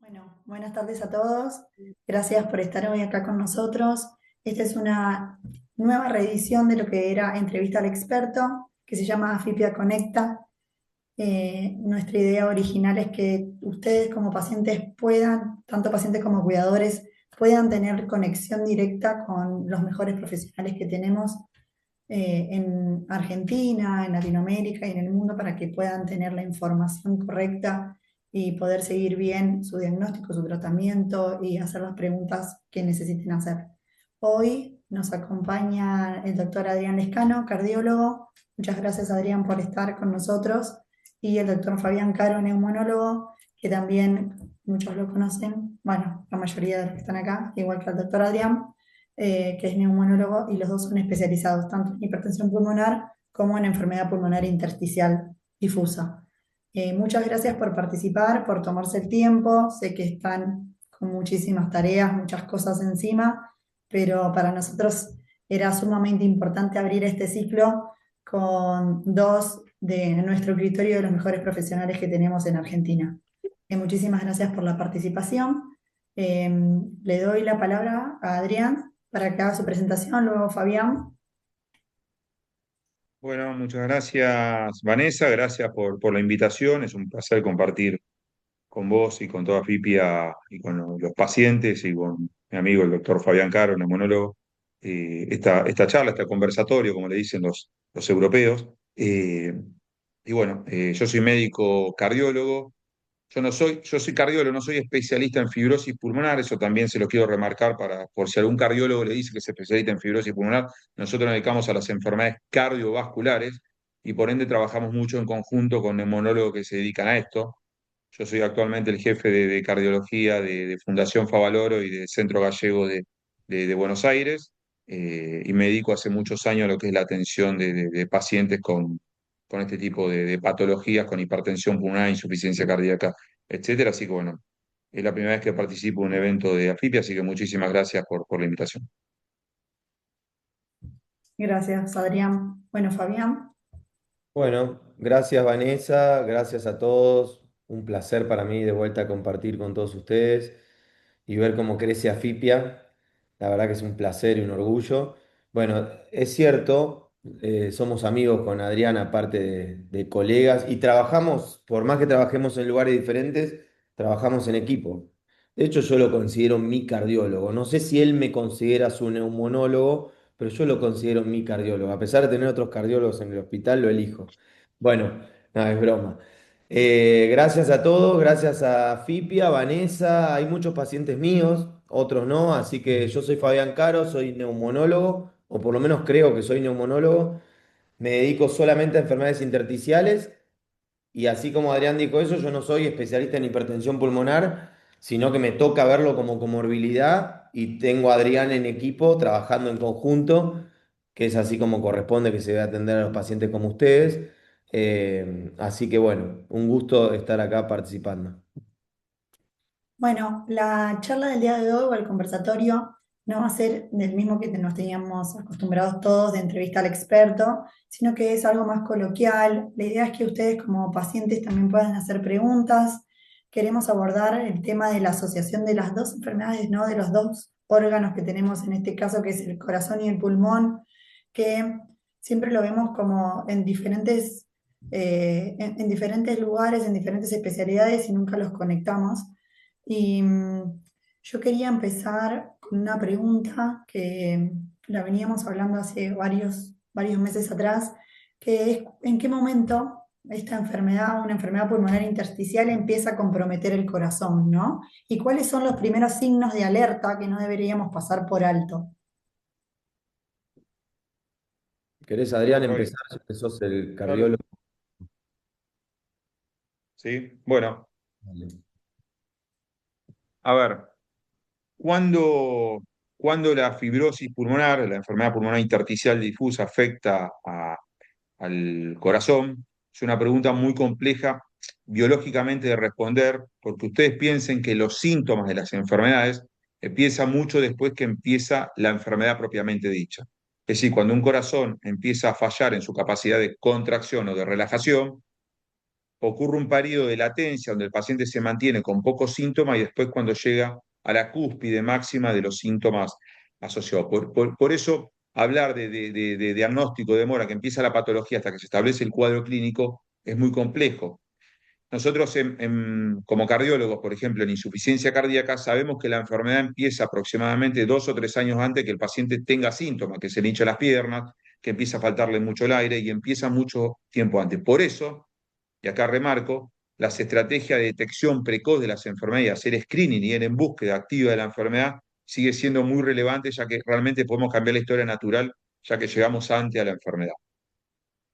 Bueno, buenas tardes a todos. Gracias por estar hoy acá con nosotros. Esta es una nueva reedición de lo que era Entrevista al Experto, que se llama AFIPIA Conecta. Nuestra idea original es que ustedes como pacientes puedan, tanto pacientes como cuidadores, puedan tener conexión directa con los mejores profesionales que tenemos en Argentina, en Latinoamérica y en el mundo para que puedan tener la información correcta y poder seguir bien su diagnóstico, su tratamiento y hacer las preguntas que necesiten hacer. Hoy nos acompaña el doctor Adrián Lescano, cardiólogo. Muchas gracias, Adrián, por estar con nosotros. Y el doctor Fabián Caro, neumonólogo, que también muchos lo conocen, bueno, la mayoría de los que están acá, igual que el doctor Adrián, que es neumonólogo, y los dos son especializados tanto en hipertensión pulmonar como en enfermedad pulmonar intersticial difusa. Muchas gracias por participar, por tomarse el tiempo. Sé que están con muchísimas tareas, muchas cosas encima, pero para nosotros era sumamente importante abrir este ciclo con dos de nuestro criterio de los mejores profesionales que tenemos en Argentina. Muchísimas gracias por la participación. Le doy la palabra a Adrián para que haga su presentación, luego Fabián. Bueno, muchas gracias, Vanessa. Gracias por la invitación. Es un placer compartir con vos y con toda FIPIA y con los pacientes y con mi amigo el doctor Fabián Caro, neumonólogo, esta charla, este conversatorio, como le dicen los europeos. Y bueno, yo soy médico cardiólogo. Yo soy cardiólogo, no soy especialista en fibrosis pulmonar, eso también se lo quiero remarcar por si algún cardiólogo le dice que es especialista en fibrosis pulmonar. Nosotros nos dedicamos a las enfermedades cardiovasculares y por ende trabajamos mucho en conjunto con neumonólogos que se dedican a esto. Yo soy actualmente el jefe de cardiología de Fundación Favaloro y del Centro Gallego de Buenos Aires, y me dedico hace muchos años a lo que es la atención de pacientes con este tipo de patologías, con hipertensión pulmonar, insuficiencia cardíaca, etcétera. Así que bueno, es la primera vez que participo en un evento de AFIPI, así que muchísimas gracias por la invitación. Gracias, Adrián. Bueno, Fabián. Bueno, gracias Vanessa, gracias a todos. Un placer para mí de vuelta compartir con todos ustedes y ver cómo crece Afipia. La verdad que es un placer y un orgullo. Bueno, es cierto, somos amigos con Adrián, aparte de colegas, y trabajamos, por más que trabajemos en lugares diferentes, trabajamos en equipo. De hecho, yo lo considero mi cardiólogo. No sé si él me considera su neumonólogo, pero yo lo considero mi cardiólogo. A pesar de tener otros cardiólogos en el hospital, lo elijo. Bueno, no, es broma. Gracias a todos, gracias a Fipia, Vanessa, hay muchos pacientes míos, otros no, así que yo soy Fabián Caro, soy neumonólogo, o por lo menos creo que soy neumonólogo, me dedico solamente a enfermedades intersticiales y así como Adrián dijo eso, yo no soy especialista en hipertensión pulmonar, sino que me toca verlo como comorbilidad y tengo a Adrián en equipo trabajando en conjunto, que es así como corresponde que se debe atender a los pacientes como ustedes. Así que bueno, un gusto estar acá participando. Bueno, la charla del día de hoy o el conversatorio no va a ser del mismo que nos teníamos acostumbrados todos de entrevista al experto, sino que es algo más coloquial. La idea es que ustedes como pacientes también puedan hacer preguntas. Queremos abordar el tema de la asociación de las dos enfermedades, ¿no? De los dos órganos que tenemos en este caso, que es el corazón y el pulmón, que siempre lo vemos como en diferentes, en diferentes lugares, en diferentes especialidades y nunca los conectamos. Y yo quería empezar con una pregunta que la veníamos hablando hace varios meses atrás, que es ¿en qué momento esta enfermedad, una enfermedad pulmonar intersticial, empieza a comprometer el corazón, ¿no? ¿Y cuáles son los primeros signos de alerta que no deberíamos pasar por alto? ¿Querés, Adrián, Fabi, empezar? Ya que sos el dale. cardiólogo. Sí, bueno, Dale. a ver. Cuando, cuando la fibrosis pulmonar, la enfermedad pulmonar intersticial difusa, afecta al corazón, es una pregunta muy compleja biológicamente de responder, porque ustedes piensen que los síntomas de las enfermedades empiezan mucho después que empieza la enfermedad propiamente dicha. Es decir, cuando un corazón empieza a fallar en su capacidad de contracción o de relajación, ocurre un periodo de latencia donde el paciente se mantiene con pocos síntomas y después cuando llega a la cúspide máxima de los síntomas asociados. Por eso, hablar de diagnóstico de demora que empieza la patología hasta que se establece el cuadro clínico es muy complejo. Nosotros como cardiólogos, por ejemplo, en insuficiencia cardíaca, sabemos que la enfermedad empieza aproximadamente 2 o 3 años antes que el paciente tenga síntomas, que se le hincha las piernas, que empieza a faltarle mucho el aire y empieza mucho tiempo antes. Por eso, y acá remarco, las estrategias de detección precoz de las enfermedades, hacer screening y ir en búsqueda activa de la enfermedad, sigue siendo muy relevante, ya que realmente podemos cambiar la historia natural, ya que llegamos antes a la enfermedad.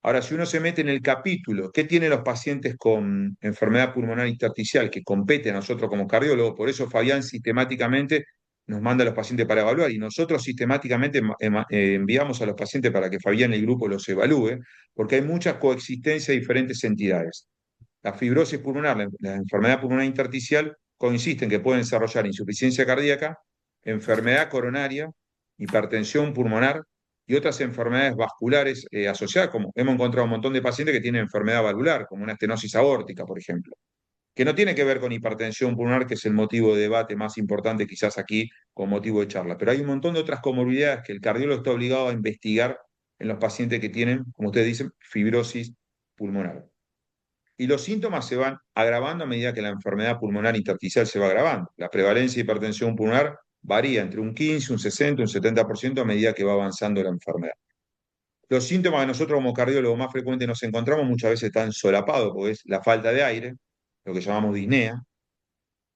Ahora, si uno se mete en el capítulo, ¿qué tienen los pacientes con enfermedad pulmonar intersticial que compete a nosotros como cardiólogos? Por eso Fabián sistemáticamente nos manda a los pacientes para evaluar y nosotros sistemáticamente enviamos a los pacientes para que Fabián y el grupo los evalúe, porque hay mucha coexistencia de diferentes entidades. La fibrosis pulmonar, la enfermedad pulmonar intersticial, consiste en que pueden desarrollar insuficiencia cardíaca, enfermedad coronaria, hipertensión pulmonar y otras enfermedades vasculares asociadas, como hemos encontrado un montón de pacientes que tienen enfermedad valvular, como una estenosis aórtica, por ejemplo, que no tiene que ver con hipertensión pulmonar, que es el motivo de debate más importante quizás aquí con motivo de charla. Pero hay un montón de otras comorbilidades que el cardiólogo está obligado a investigar en los pacientes que tienen, como ustedes dicen, fibrosis pulmonar. Y los síntomas se van agravando a medida que la enfermedad pulmonar intersticial se va agravando. La prevalencia de hipertensión pulmonar varía entre un 15, un 60, un 70% a medida que va avanzando la enfermedad. Los síntomas que nosotros como cardiólogos más frecuentes nos encontramos muchas veces están solapados, porque es la falta de aire, lo que llamamos disnea.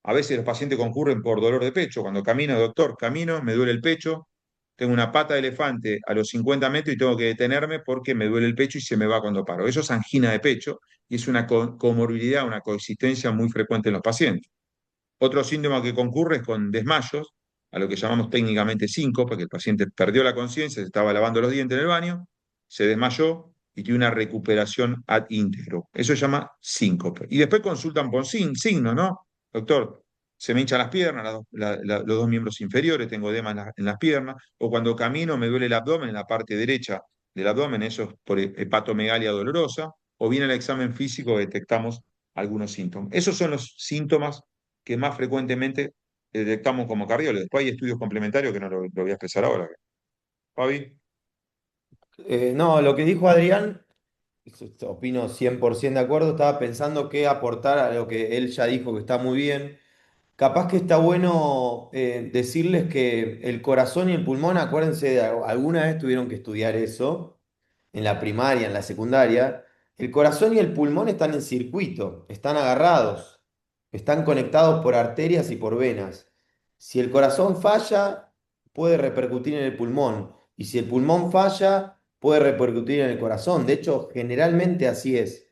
A veces los pacientes concurren por dolor de pecho. Cuando camino, doctor, camino, me duele el pecho, tengo una pata de elefante a los 50 metros y tengo que detenerme porque me duele el pecho y se me va cuando paro. Eso es angina de pecho y es una comorbilidad, una coexistencia muy frecuente en los pacientes. Otro síntoma que concurre es con desmayos, a lo que llamamos técnicamente síncope, porque el paciente perdió la conciencia, se estaba lavando los dientes en el baño, se desmayó y tiene una recuperación ad íntegro. Eso se llama síncope. Y después consultan por signos, ¿no? Doctor, se me hinchan las piernas, los dos miembros inferiores, tengo edema en las piernas, o cuando camino me duele el abdomen, en la parte derecha del abdomen, eso es por hepatomegalia dolorosa, o bien en el examen físico detectamos algunos síntomas. Esos son los síntomas que más frecuentemente detectamos como cardiólogos. Después hay estudios complementarios que no lo voy a expresar ahora. Fabi. No, lo que dijo Adrián, opino 100% de acuerdo, estaba pensando qué aportar a lo que él ya dijo que está muy bien. Capaz que está bueno decirles que el corazón y el pulmón, acuérdense, alguna vez tuvieron que estudiar eso, en la primaria, en la secundaria. El corazón y el pulmón están en circuito, están agarrados, están conectados por arterias y por venas. Si el corazón falla, puede repercutir en el pulmón. Y si el pulmón falla, puede repercutir en el corazón. De hecho, generalmente así es.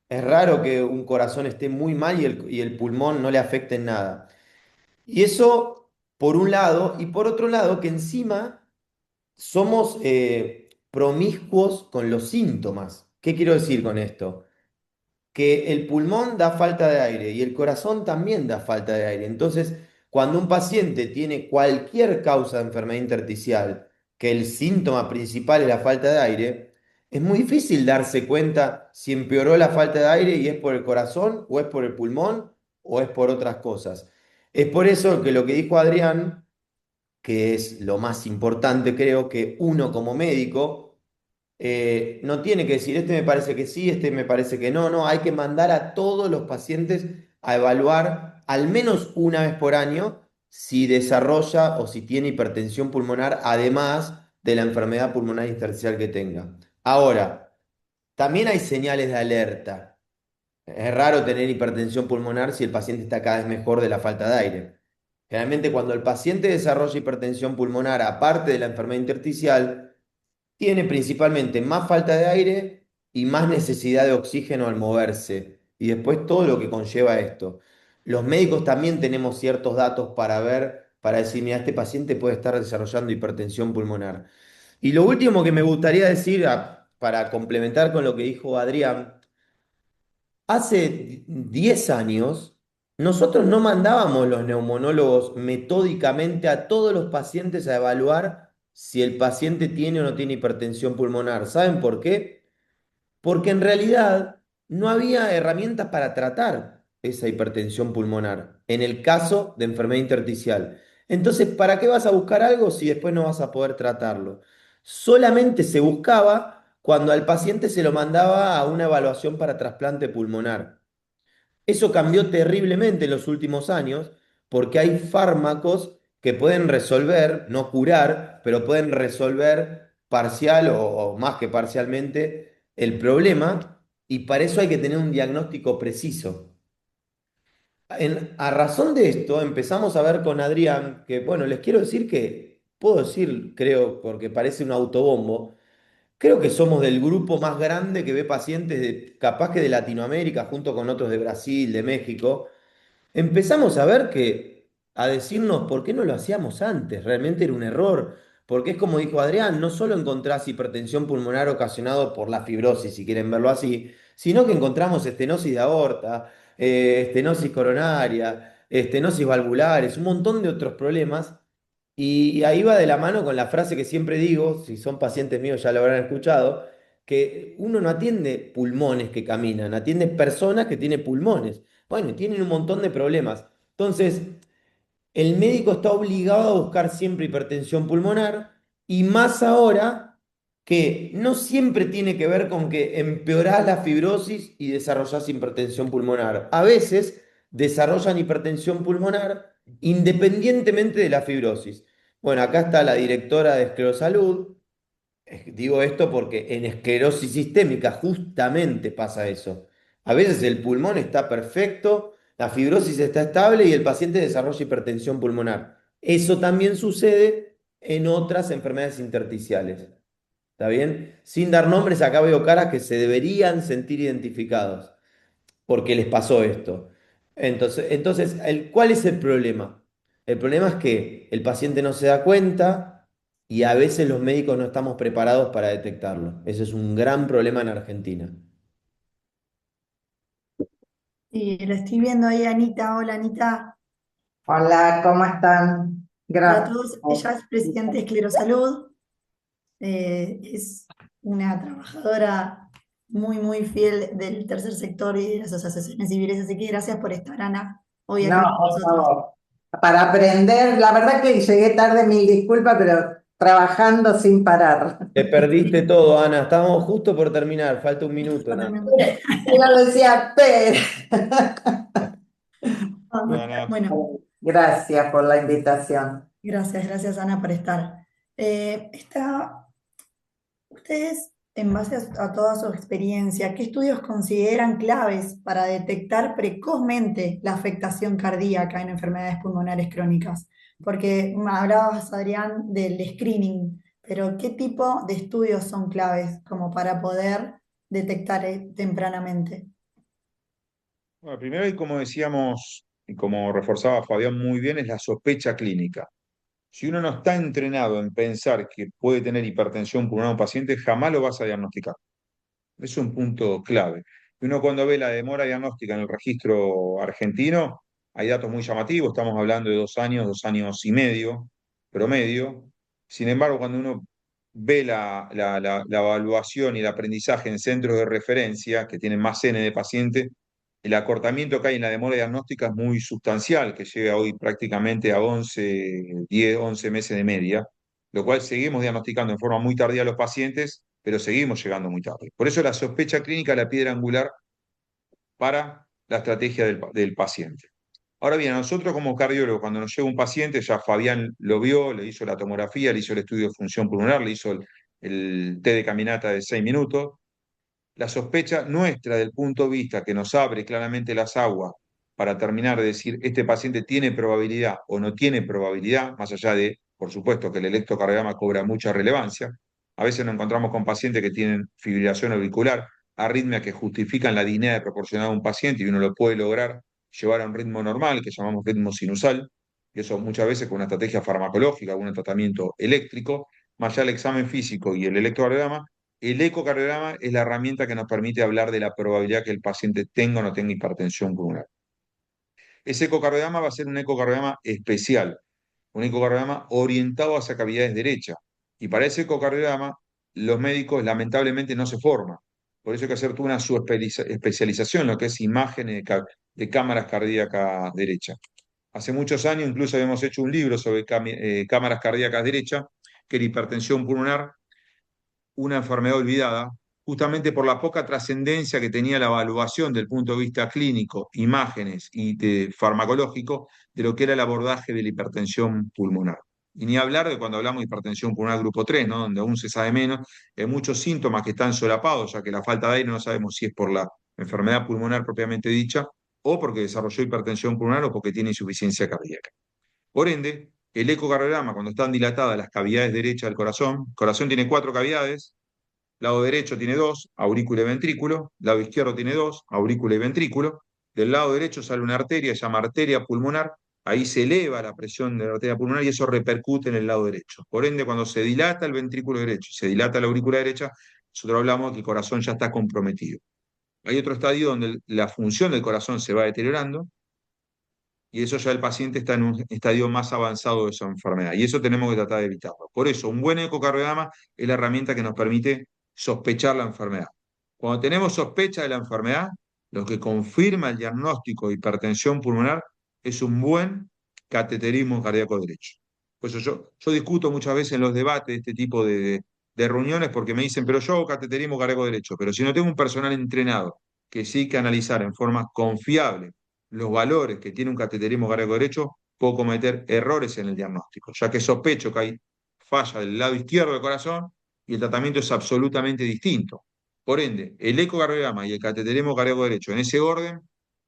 Es raro que un corazón esté muy mal y el pulmón no le afecte en nada. Y eso por un lado, y por otro lado, que encima somos promiscuos con los síntomas. ¿Qué quiero decir con esto? Que el pulmón da falta de aire y el corazón también da falta de aire. Entonces, cuando un paciente tiene cualquier causa de enfermedad intersticial, que el síntoma principal es la falta de aire, es muy difícil darse cuenta si empeoró la falta de aire y es por el corazón o es por el pulmón o es por otras cosas. Es por eso que lo que dijo Adrián, que es lo más importante, creo que uno como médico no tiene que decir, este me parece que sí, este me parece que no, no, hay que mandar a todos los pacientes a evaluar al menos una vez por año si desarrolla o si tiene hipertensión pulmonar, además de la enfermedad pulmonar intersticial que tenga. Ahora, también hay señales de alerta. Es raro tener hipertensión pulmonar si el paciente está cada vez mejor de la falta de aire. Generalmente cuando el paciente desarrolla hipertensión pulmonar, aparte de la enfermedad intersticial, tiene principalmente más falta de aire y más necesidad de oxígeno al moverse. Y después todo lo que conlleva esto. Los médicos también tenemos ciertos datos para ver, para decir, mira, este paciente puede estar desarrollando hipertensión pulmonar. Y lo último que me gustaría decir, para complementar con lo que dijo Adrián, hace 10 años, nosotros no mandábamos los neumonólogos metódicamente a todos los pacientes a evaluar si el paciente tiene o no tiene hipertensión pulmonar. ¿Saben por qué? Porque en realidad no había herramientas para tratar esa hipertensión pulmonar en el caso de enfermedad intersticial. Entonces, ¿para qué vas a buscar algo si después no vas a poder tratarlo? Solamente se buscaba cuando al paciente se lo mandaba a una evaluación para trasplante pulmonar. Eso cambió terriblemente en los últimos años porque hay fármacos que pueden resolver, no curar, pero pueden resolver parcial o más que parcialmente el problema, y para eso hay que tener un diagnóstico preciso. A razón de esto empezamos a ver con Adrián que, bueno, les quiero decir que, puedo decir, creo, porque parece un autobombo, creo que somos del grupo más grande que ve pacientes capaz que de Latinoamérica, junto con otros de Brasil, de México. Empezamos a ver que, a decirnos por qué no lo hacíamos antes, realmente era un error, porque es como dijo Adrián, no solo encontrás hipertensión pulmonar ocasionado por la fibrosis, si quieren verlo así, sino que encontramos estenosis de aorta, estenosis coronaria, estenosis valvulares, un montón de otros problemas, y ahí va de la mano con la frase que siempre digo, si son pacientes míos ya lo habrán escuchado, que uno no atiende pulmones que caminan, atiende personas que tienen pulmones. Bueno, y tienen un montón de problemas. Entonces, el médico está obligado a buscar siempre hipertensión pulmonar y más ahora que no siempre tiene que ver con que empeorás la fibrosis y desarrollás hipertensión pulmonar. A veces desarrollan hipertensión pulmonar independientemente de la fibrosis. Bueno, acá está la directora de Esclerosalud. Digo esto porque en esclerosis sistémica justamente pasa eso. A veces el pulmón está perfecto, la fibrosis está estable y el paciente desarrolla hipertensión pulmonar. Eso también sucede en otras enfermedades intersticiales. ¿Está bien? Sin dar nombres, acá veo caras que se deberían sentir identificados porque les pasó esto. ¿Cuál es el problema? El problema es que el paciente no se da cuenta y a veces los médicos no estamos preparados para detectarlo. Ese es un gran problema en Argentina. Y lo estoy viendo ahí, Anita. Hola, Anita. Hola, ¿cómo están? Para Gracias. todos, ella es presidente de Esclerosalud, es una trabajadora muy, muy fiel del tercer sector y de las asociaciones civiles, así que gracias por estar, Ana, hoy No, acá con por nosotros. favor. Para aprender, la verdad que llegué tarde, mil disculpas, pero trabajando sin parar. Te perdiste todo, Ana. Estábamos justo por terminar. Falta un minuto nada más. Yo decía, pero. No, no. Bueno, Gracias por la invitación. gracias, Ana, por estar. Ustedes, en base a toda su experiencia, ¿qué estudios consideran claves para detectar precozmente la afectación cardíaca en enfermedades pulmonares crónicas? Porque hablabas, Adrián, del screening, pero ¿qué tipo de estudios son claves como para poder detectar tempranamente? Bueno, primero, y como decíamos, y como reforzaba Fabián muy bien, es la sospecha clínica. Si uno no está entrenado en pensar que puede tener hipertensión pulmonar un paciente, jamás lo vas a diagnosticar. Es un punto clave. Uno cuando ve la demora diagnóstica en el registro argentino, hay datos muy llamativos, estamos hablando de 2 años, 2 años y medio promedio. Sin embargo, cuando uno ve la evaluación y el aprendizaje en centros de referencia que tienen más N de paciente, el acortamiento que hay en la demora diagnóstica es muy sustancial, que llega hoy prácticamente a 10, 11 meses de media, lo cual seguimos diagnosticando en forma muy tardía a los pacientes, pero seguimos llegando muy tarde. Por eso la sospecha clínica es la piedra angular para la estrategia del paciente. Ahora bien, a nosotros como cardiólogos, cuando nos llega un paciente, ya Fabián lo vio, le hizo la tomografía, le hizo el estudio de función pulmonar, le hizo el test de caminata de 6 minutos, la sospecha nuestra del punto de vista que nos abre claramente las aguas para terminar de decir este paciente tiene probabilidad o no tiene probabilidad, más allá de, por supuesto, que el electrocardiograma cobra mucha relevancia. A veces nos encontramos con pacientes que tienen fibrilación auricular, arritmias que justifican la dignidad de proporcionar a un paciente y uno lo puede lograr llevar a un ritmo normal, que llamamos ritmo sinusal, y eso muchas veces con una estrategia farmacológica, algún tratamiento eléctrico, más allá del examen físico y el electrocardiograma. El ecocardiograma es la herramienta que nos permite hablar de la probabilidad que el paciente tenga o no tenga hipertensión pulmonar. Ese ecocardiograma va a ser un ecocardiograma especial, un ecocardiograma orientado hacia cavidades derechas. Y para ese ecocardiograma, los médicos lamentablemente no se forman. Por eso hay que hacer toda una especialización en lo que es imágenes de cámaras cardíacas derechas. Hace muchos años incluso habíamos hecho un libro sobre cámaras cardíacas derechas, que era hipertensión pulmonar, una enfermedad olvidada, justamente por la poca trascendencia que tenía la evaluación del punto de vista clínico, imágenes y farmacológico de lo que era el abordaje de la hipertensión pulmonar. Y ni hablar de cuando hablamos de hipertensión pulmonar grupo 3, ¿no? Donde aún se sabe menos, hay muchos síntomas que están solapados, ya que la falta de aire no sabemos si es por la enfermedad pulmonar propiamente dicha o porque desarrolló hipertensión pulmonar o porque tiene insuficiencia cardíaca. Por ende, el ecocardiograma, cuando están dilatadas las cavidades derechas del corazón, el corazón tiene 4 cavidades, lado derecho tiene 2, aurícula y ventrículo, lado izquierdo tiene 2, aurícula y ventrículo, del lado derecho sale una arteria, se llama arteria pulmonar, ahí se eleva la presión de la arteria pulmonar y eso repercute en el lado derecho. Por ende, cuando se dilata el ventrículo derecho y se dilata la aurícula derecha, nosotros hablamos de que el corazón ya está comprometido. Hay otro estadio donde la función del corazón se va deteriorando, y eso ya el paciente está en un estadio más avanzado de su enfermedad. Y eso tenemos que tratar de evitarlo. Por eso, un buen ecocardiograma es la herramienta que nos permite sospechar la enfermedad. Cuando tenemos sospecha de la enfermedad, lo que confirma el diagnóstico de hipertensión pulmonar es un buen cateterismo cardíaco derecho. Por eso yo discuto muchas veces en los debates de este tipo de reuniones porque me dicen, pero yo hago cateterismo cardíaco derecho, pero si no tengo un personal entrenado que sí que analizar en forma confiable los valores que tiene un cateterismo cardíaco derecho, puedo cometer errores en el diagnóstico, ya que sospecho que hay falla del lado izquierdo del corazón y el tratamiento es absolutamente distinto. Por ende, el ecocardiograma y el cateterismo cardíaco derecho en ese orden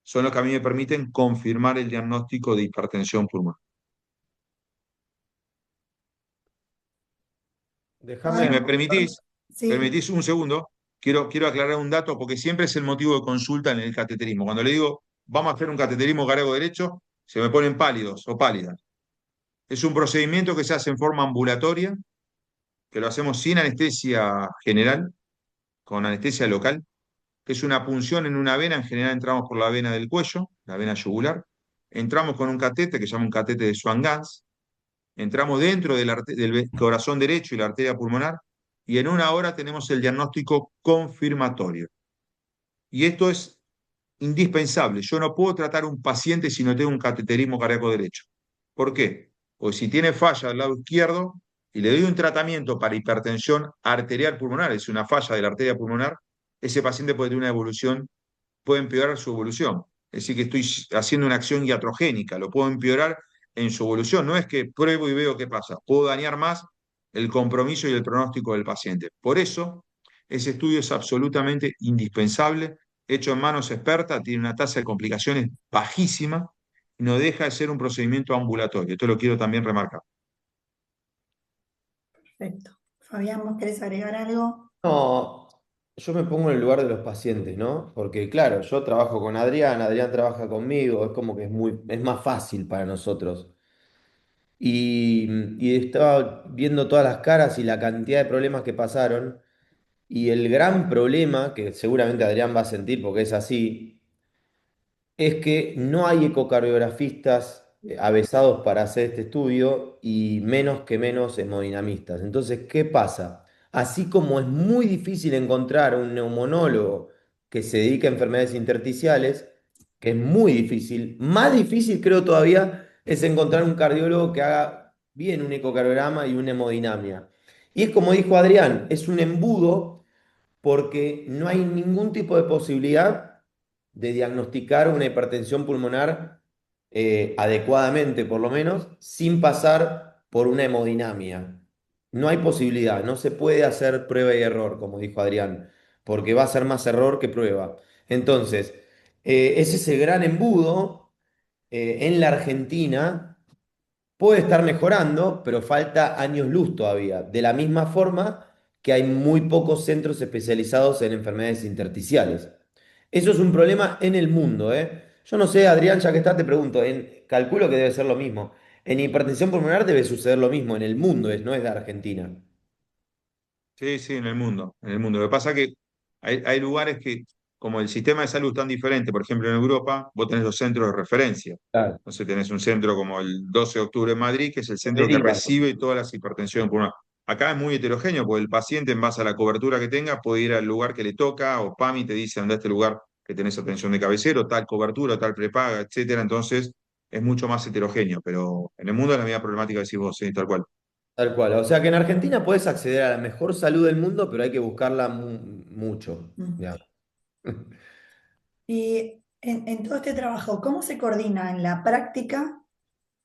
son los que a mí me permiten confirmar el diagnóstico de hipertensión pulmonar. Si Déjame, me Bueno, sí, permitís un segundo, quiero aclarar un dato porque siempre es el motivo de consulta en el cateterismo. Cuando le digo, vamos a hacer un cateterismo cardíaco derecho, se me ponen pálidos o pálidas. Es un procedimiento que se hace en forma ambulatoria, que lo hacemos sin anestesia general, con anestesia local, que es una punción en una vena. En general entramos por la vena del cuello, la vena yugular, entramos con un catete que se llama un catete de Swan-Ganz, entramos dentro del corazón derecho y la arteria pulmonar, y en una hora tenemos el diagnóstico confirmatorio. Y esto es indispensable. Yo no puedo tratar a un paciente si no tengo un cateterismo cardíaco derecho. ¿Por qué? Pues si tiene falla del lado izquierdo y le doy un tratamiento para hipertensión arterial pulmonar, es una falla de la arteria pulmonar, ese paciente puede tener una evolución, puede empeorar su evolución. Es decir, que estoy haciendo una acción iatrogénica, lo puedo empeorar en su evolución. No es que pruebo y veo qué pasa, puedo dañar más el compromiso y el pronóstico del paciente. Por eso, ese estudio es absolutamente indispensable, hecho en manos expertas, tiene una tasa de complicaciones bajísima y no deja de ser un procedimiento ambulatorio. Esto lo quiero también remarcar. perfecto. Fabián, ¿vos querés agregar algo? no, yo me pongo en el lugar de los pacientes, ¿no? Porque claro, yo trabajo con Adrián, Adrián trabaja conmigo, es como que es más fácil para nosotros. Y estaba viendo todas las caras y la cantidad de problemas que pasaron. Y el gran problema, que seguramente Adrián va a sentir porque es así, es que no hay ecocardiografistas avesados para hacer este estudio y menos que menos hemodinamistas. Entonces, ¿qué pasa? Así como es muy difícil encontrar un neumonólogo que se dedique a enfermedades intersticiales, que es muy difícil, más difícil creo todavía es encontrar un cardiólogo que haga bien un ecocardiograma y una hemodinamia. Y es como dijo Adrián, es un embudo porque no hay ningún tipo de posibilidad de diagnosticar una hipertensión pulmonar adecuadamente, por lo menos, sin pasar por una hemodinamia. No hay posibilidad, no se puede hacer prueba y error, como dijo Adrián, porque va a ser más error que prueba. Entonces, es ese gran embudo en la Argentina. Puede estar mejorando, pero falta años luz todavía. De la misma forma que hay muy pocos centros especializados en enfermedades intersticiales. Eso es un problema en el mundo, ¿eh? Yo no sé, Adrián, ya que está, te pregunto, calculo que debe ser lo mismo. En hipertensión pulmonar debe suceder lo mismo, en el mundo, no es de Argentina. Sí, sí, en el mundo, en el mundo. Lo que pasa es que hay lugares que, como el sistema de salud es tan diferente, por ejemplo en Europa, vos tenés los centros de referencia. Claro. Entonces tenés un centro como el 12 de octubre en Madrid, que es el centro que Deriva. recibe todas las hipertensiones pulmonares. Acá es muy heterogéneo, porque el paciente, en base a la cobertura que tenga, puede ir al lugar que le toca, o PAMI te dice, anda a este lugar que tenés atención de cabecero, tal cobertura, tal prepaga, etcétera. Entonces, es mucho más heterogéneo, pero en el mundo es la misma problemática que decís vos, sí, tal cual. Tal cual. O sea que en Argentina puedes acceder a la mejor salud del mundo, pero hay que buscarla mucho. Mm. Ya. Y en todo este trabajo, ¿cómo se coordina en la práctica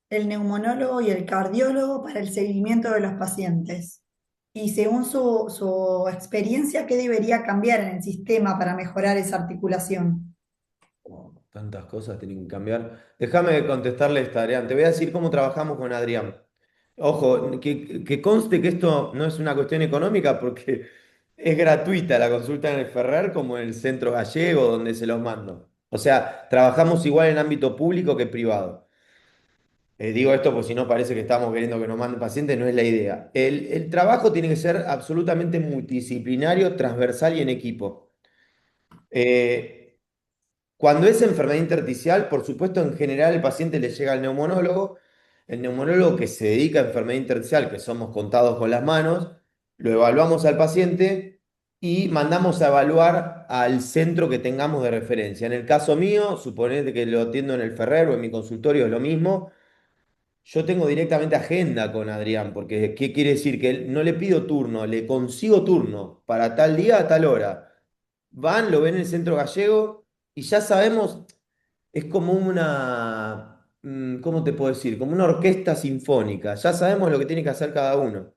el neumonólogo y el cardiólogo para el seguimiento de los pacientes? Y según su experiencia, ¿qué debería cambiar en el sistema para mejorar esa articulación? Oh, tantas cosas tienen que cambiar. Déjame contestarle esta, Adrián. Te voy a decir cómo trabajamos con Adrián. Ojo, que conste que esto no es una cuestión económica porque es gratuita la consulta en el Ferrer como en el centro gallego donde se los mando. O sea, trabajamos igual en ámbito público que privado. Digo esto porque si no parece que estamos queriendo que nos manden pacientes, no es la idea. El trabajo tiene que ser absolutamente multidisciplinario, transversal y en equipo. Eh, Cuando es enfermedad intersticial, por supuesto, en general el paciente le llega al neumonólogo. El neumonólogo que se dedica a enfermedad intersticial, que somos contados con las manos, lo evaluamos al paciente y mandamos a evaluar al centro que tengamos de referencia. En el caso mío, suponete que lo atiendo en el Ferrer o en mi consultorio, es lo mismo. Yo tengo directamente agenda con Adrián, porque ¿qué quiere decir? Que no le pido turno, le consigo turno para tal día a tal hora. Van, lo ven en el centro gallego y ya sabemos, es como una, ¿cómo te puedo decir? Como una orquesta sinfónica, ya sabemos lo que tiene que hacer cada uno.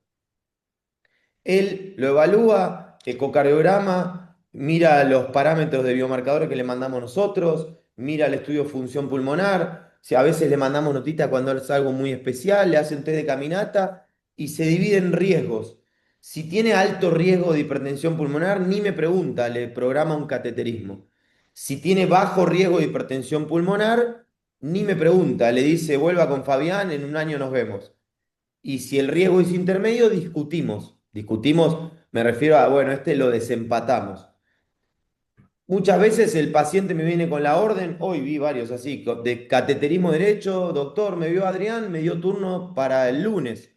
Él lo evalúa, ecocardiograma, mira los parámetros de biomarcadores que le mandamos nosotros, mira el estudio de función pulmonar, si a veces le mandamos notita cuando es algo muy especial, le hace un test de caminata y se divide en riesgos. Si tiene alto riesgo de hipertensión pulmonar, ni me pregunta, le programa un cateterismo. Si tiene bajo riesgo de hipertensión pulmonar, ni me pregunta, le dice, vuelva con Fabián, en un año nos vemos. Y si el riesgo es intermedio, discutimos. Discutimos, me refiero a, bueno, este lo desempatamos. Muchas veces el paciente me viene con la orden, hoy vi varios así, de cateterismo derecho, doctor, me vio Adrián, me dio turno para el lunes.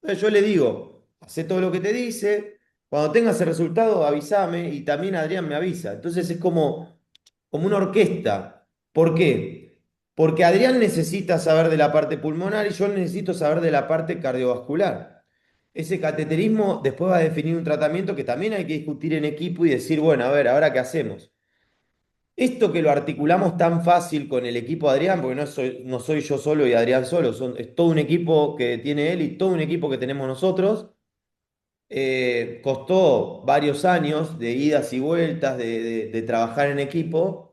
Entonces yo le digo, hace todo lo que te dice, cuando tengas el resultado avísame y también Adrián me avisa. Entonces es como una orquesta. ¿Por qué? Porque Adrián necesita saber de la parte pulmonar y yo necesito saber de la parte cardiovascular. Ese cateterismo después va a definir un tratamiento que también hay que discutir en equipo y decir, bueno, a ver, ¿ahora qué hacemos? Esto que lo articulamos tan fácil con el equipo de Adrián, porque no soy yo solo y Adrián solo, es todo un equipo que tiene él y todo un equipo que tenemos nosotros. Costó varios años de idas y vueltas, de trabajar en equipo.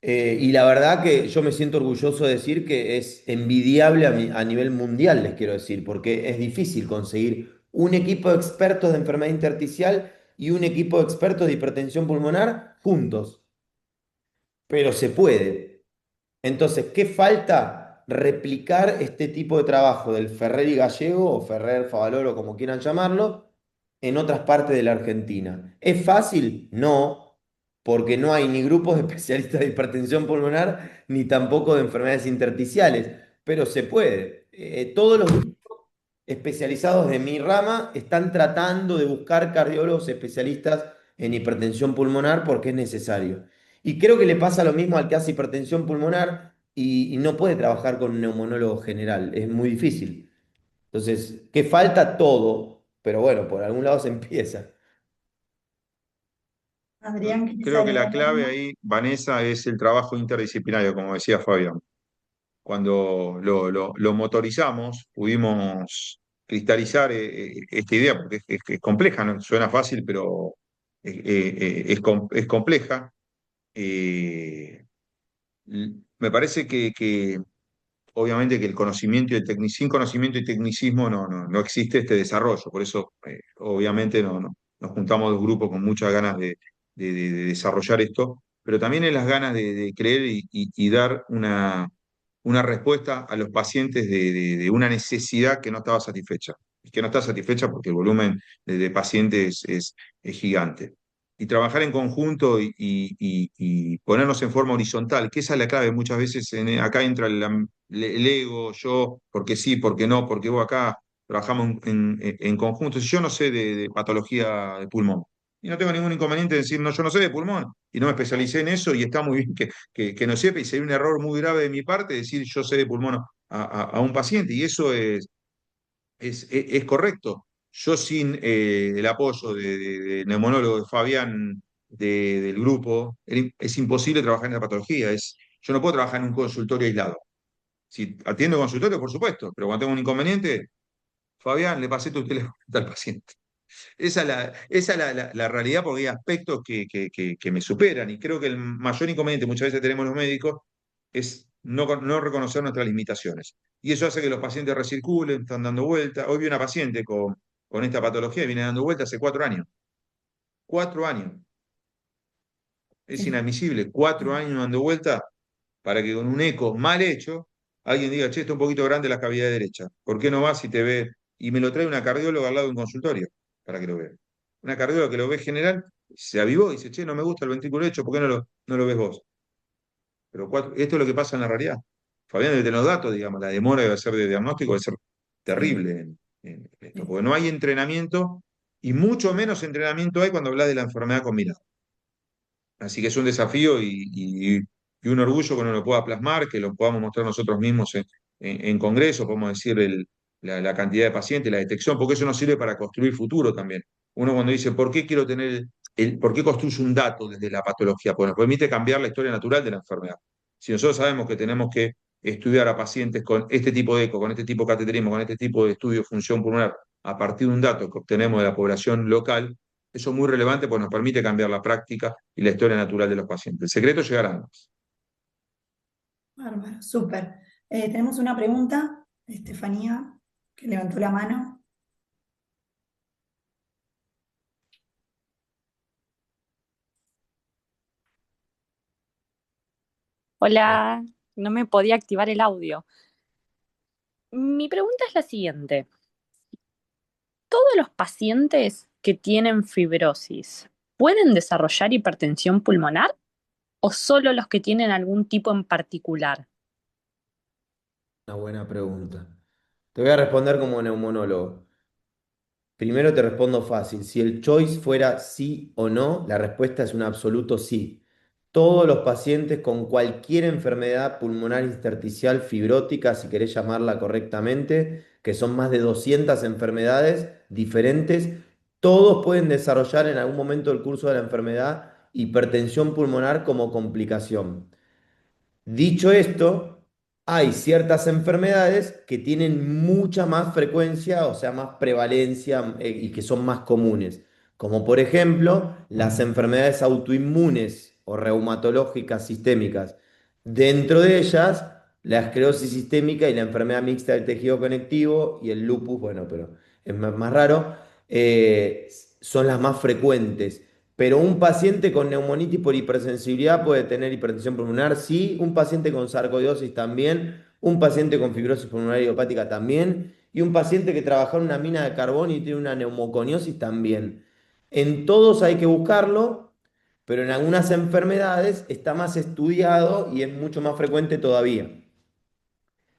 Y la verdad que yo me siento orgulloso de decir que es envidiable a nivel mundial, les quiero decir, porque es difícil conseguir un equipo de expertos de enfermedad intersticial y un equipo de expertos de hipertensión pulmonar juntos, pero se puede. Entonces, ¿qué falta? Replicar este tipo de trabajo del Ferrer y Gallego, o Ferrer, Favaloro, como quieran llamarlo, en otras partes de la Argentina. ¿Es fácil? No, porque no hay ni grupos de especialistas de hipertensión pulmonar, ni tampoco de enfermedades intersticiales, pero se puede. Todos los grupos especializados de mi rama están tratando de buscar cardiólogos especialistas en hipertensión pulmonar porque es necesario. Y creo que le pasa lo mismo al que hace hipertensión pulmonar y no puede trabajar con un neumonólogo general, es muy difícil. Entonces, ¿qué falta? Todo, pero bueno, por algún lado se empieza. Adrián, ¿querés Creo que la agregar clave algo? ahí, Vanessa, es el trabajo interdisciplinario, como decía Fabián. Cuando lo motorizamos, pudimos cristalizar esta idea, porque es compleja, ¿no? Suena fácil, pero es compleja. Eh, Me parece que obviamente que el conocimiento y sin conocimiento y tecnicismo no existe este desarrollo. Por eso, obviamente, nos juntamos dos grupos con muchas ganas de desarrollar esto, pero también en las ganas de creer y dar una respuesta a los pacientes de una necesidad que no estaba satisfecha. Y que no está satisfecha porque el volumen de pacientes es gigante. Y trabajar en conjunto y ponernos en forma horizontal, que esa es la clave. Muchas veces acá entra el ego, yo, porque sí, porque no, porque vos acá. trabajamos en conjunto. Si yo no sé de patología de pulmón, y no tengo ningún inconveniente en decir, no, yo no sé de pulmón, y no me especialicé en eso, y está muy bien que no sepa, y sería un error muy grave de mi parte decir yo sé de pulmón a un paciente, y eso es correcto. Yo sin el apoyo de neumonólogo de Fabián del grupo, es imposible trabajar en la patología. Yo no puedo trabajar en un consultorio aislado. Si atiendo consultorio, por supuesto, pero cuando tengo un inconveniente, Fabián, le pasé tu teléfono al paciente. Esa es la realidad porque hay aspectos que me superan y creo que el mayor inconveniente muchas veces tenemos los médicos es no reconocer nuestras limitaciones. Y eso hace que los pacientes recirculen, están dando vueltas. Hoy vi una paciente con esta patología y viene dando vueltas hace 4 años. 4 años. Es Sí. inadmisible. 4 años dando vueltas para que con un eco mal hecho alguien diga, che, está un poquito grande la cavidad derecha. ¿Por qué no vas y te ve? Y me lo trae una cardióloga al lado de un consultorio para que lo vea. Una cardióloga que lo ve general, se avivó y dice, che, no me gusta el ventrículo derecho, ¿por qué no lo ves vos? Pero esto es lo que pasa en la realidad. Fabián debe tener los datos, digamos, la demora debe ser de diagnóstico, debe ser Sí, terrible en esto, sí. porque no hay entrenamiento y mucho menos entrenamiento hay cuando habla de la enfermedad combinada. Así que es un desafío y un orgullo que uno lo pueda plasmar, que lo podamos mostrar nosotros mismos en congresos, podemos decir la cantidad de pacientes, la detección, porque eso nos sirve para construir futuro también. Uno cuando dice, ¿por qué quiero tener por qué construyo un dato desde la patología? Pues nos permite cambiar la historia natural de la enfermedad. Si nosotros sabemos que tenemos que estudiar a pacientes con este tipo de eco, con este tipo de cateterismo, con este tipo de estudio de función pulmonar, a partir de un dato que obtenemos de la población local, eso es muy relevante porque nos permite cambiar la práctica y la historia natural de los pacientes. El secreto es llegar a ambos. Bárbaro, súper. Tenemos una pregunta de Estefanía, que levantó la mano. Hola, no me podía activar el audio. Mi pregunta es la siguiente. ¿Todos los pacientes que tienen fibrosis pueden desarrollar hipertensión pulmonar o solo los que tienen algún tipo en particular? Una buena pregunta. Te voy a responder como neumonólogo. Primero te respondo fácil. Si el choice fuera sí o no, la respuesta es un absoluto sí. Todos los pacientes con cualquier enfermedad pulmonar intersticial fibrótica, si querés llamarla correctamente, que son más de 200 enfermedades diferentes, todos pueden desarrollar en algún momento del curso de la enfermedad hipertensión pulmonar como complicación. Dicho esto, hay ciertas enfermedades que tienen mucha más frecuencia, o sea, más prevalencia y que son más comunes, como por ejemplo las enfermedades autoinmunes o reumatológicas sistémicas. Dentro de ellas, la esclerosis sistémica y la enfermedad mixta del tejido conectivo y el lupus, bueno, pero es más raro, son las más frecuentes. Pero un paciente con neumonitis por hipersensibilidad puede tener hipertensión pulmonar, sí. Un paciente con sarcoidosis también. Un paciente con fibrosis pulmonar idiopática también. Y un paciente que trabaja en una mina de carbón y tiene una neumoconiosis también. En todos hay que buscarlo, pero en algunas enfermedades está más estudiado y es mucho más frecuente todavía.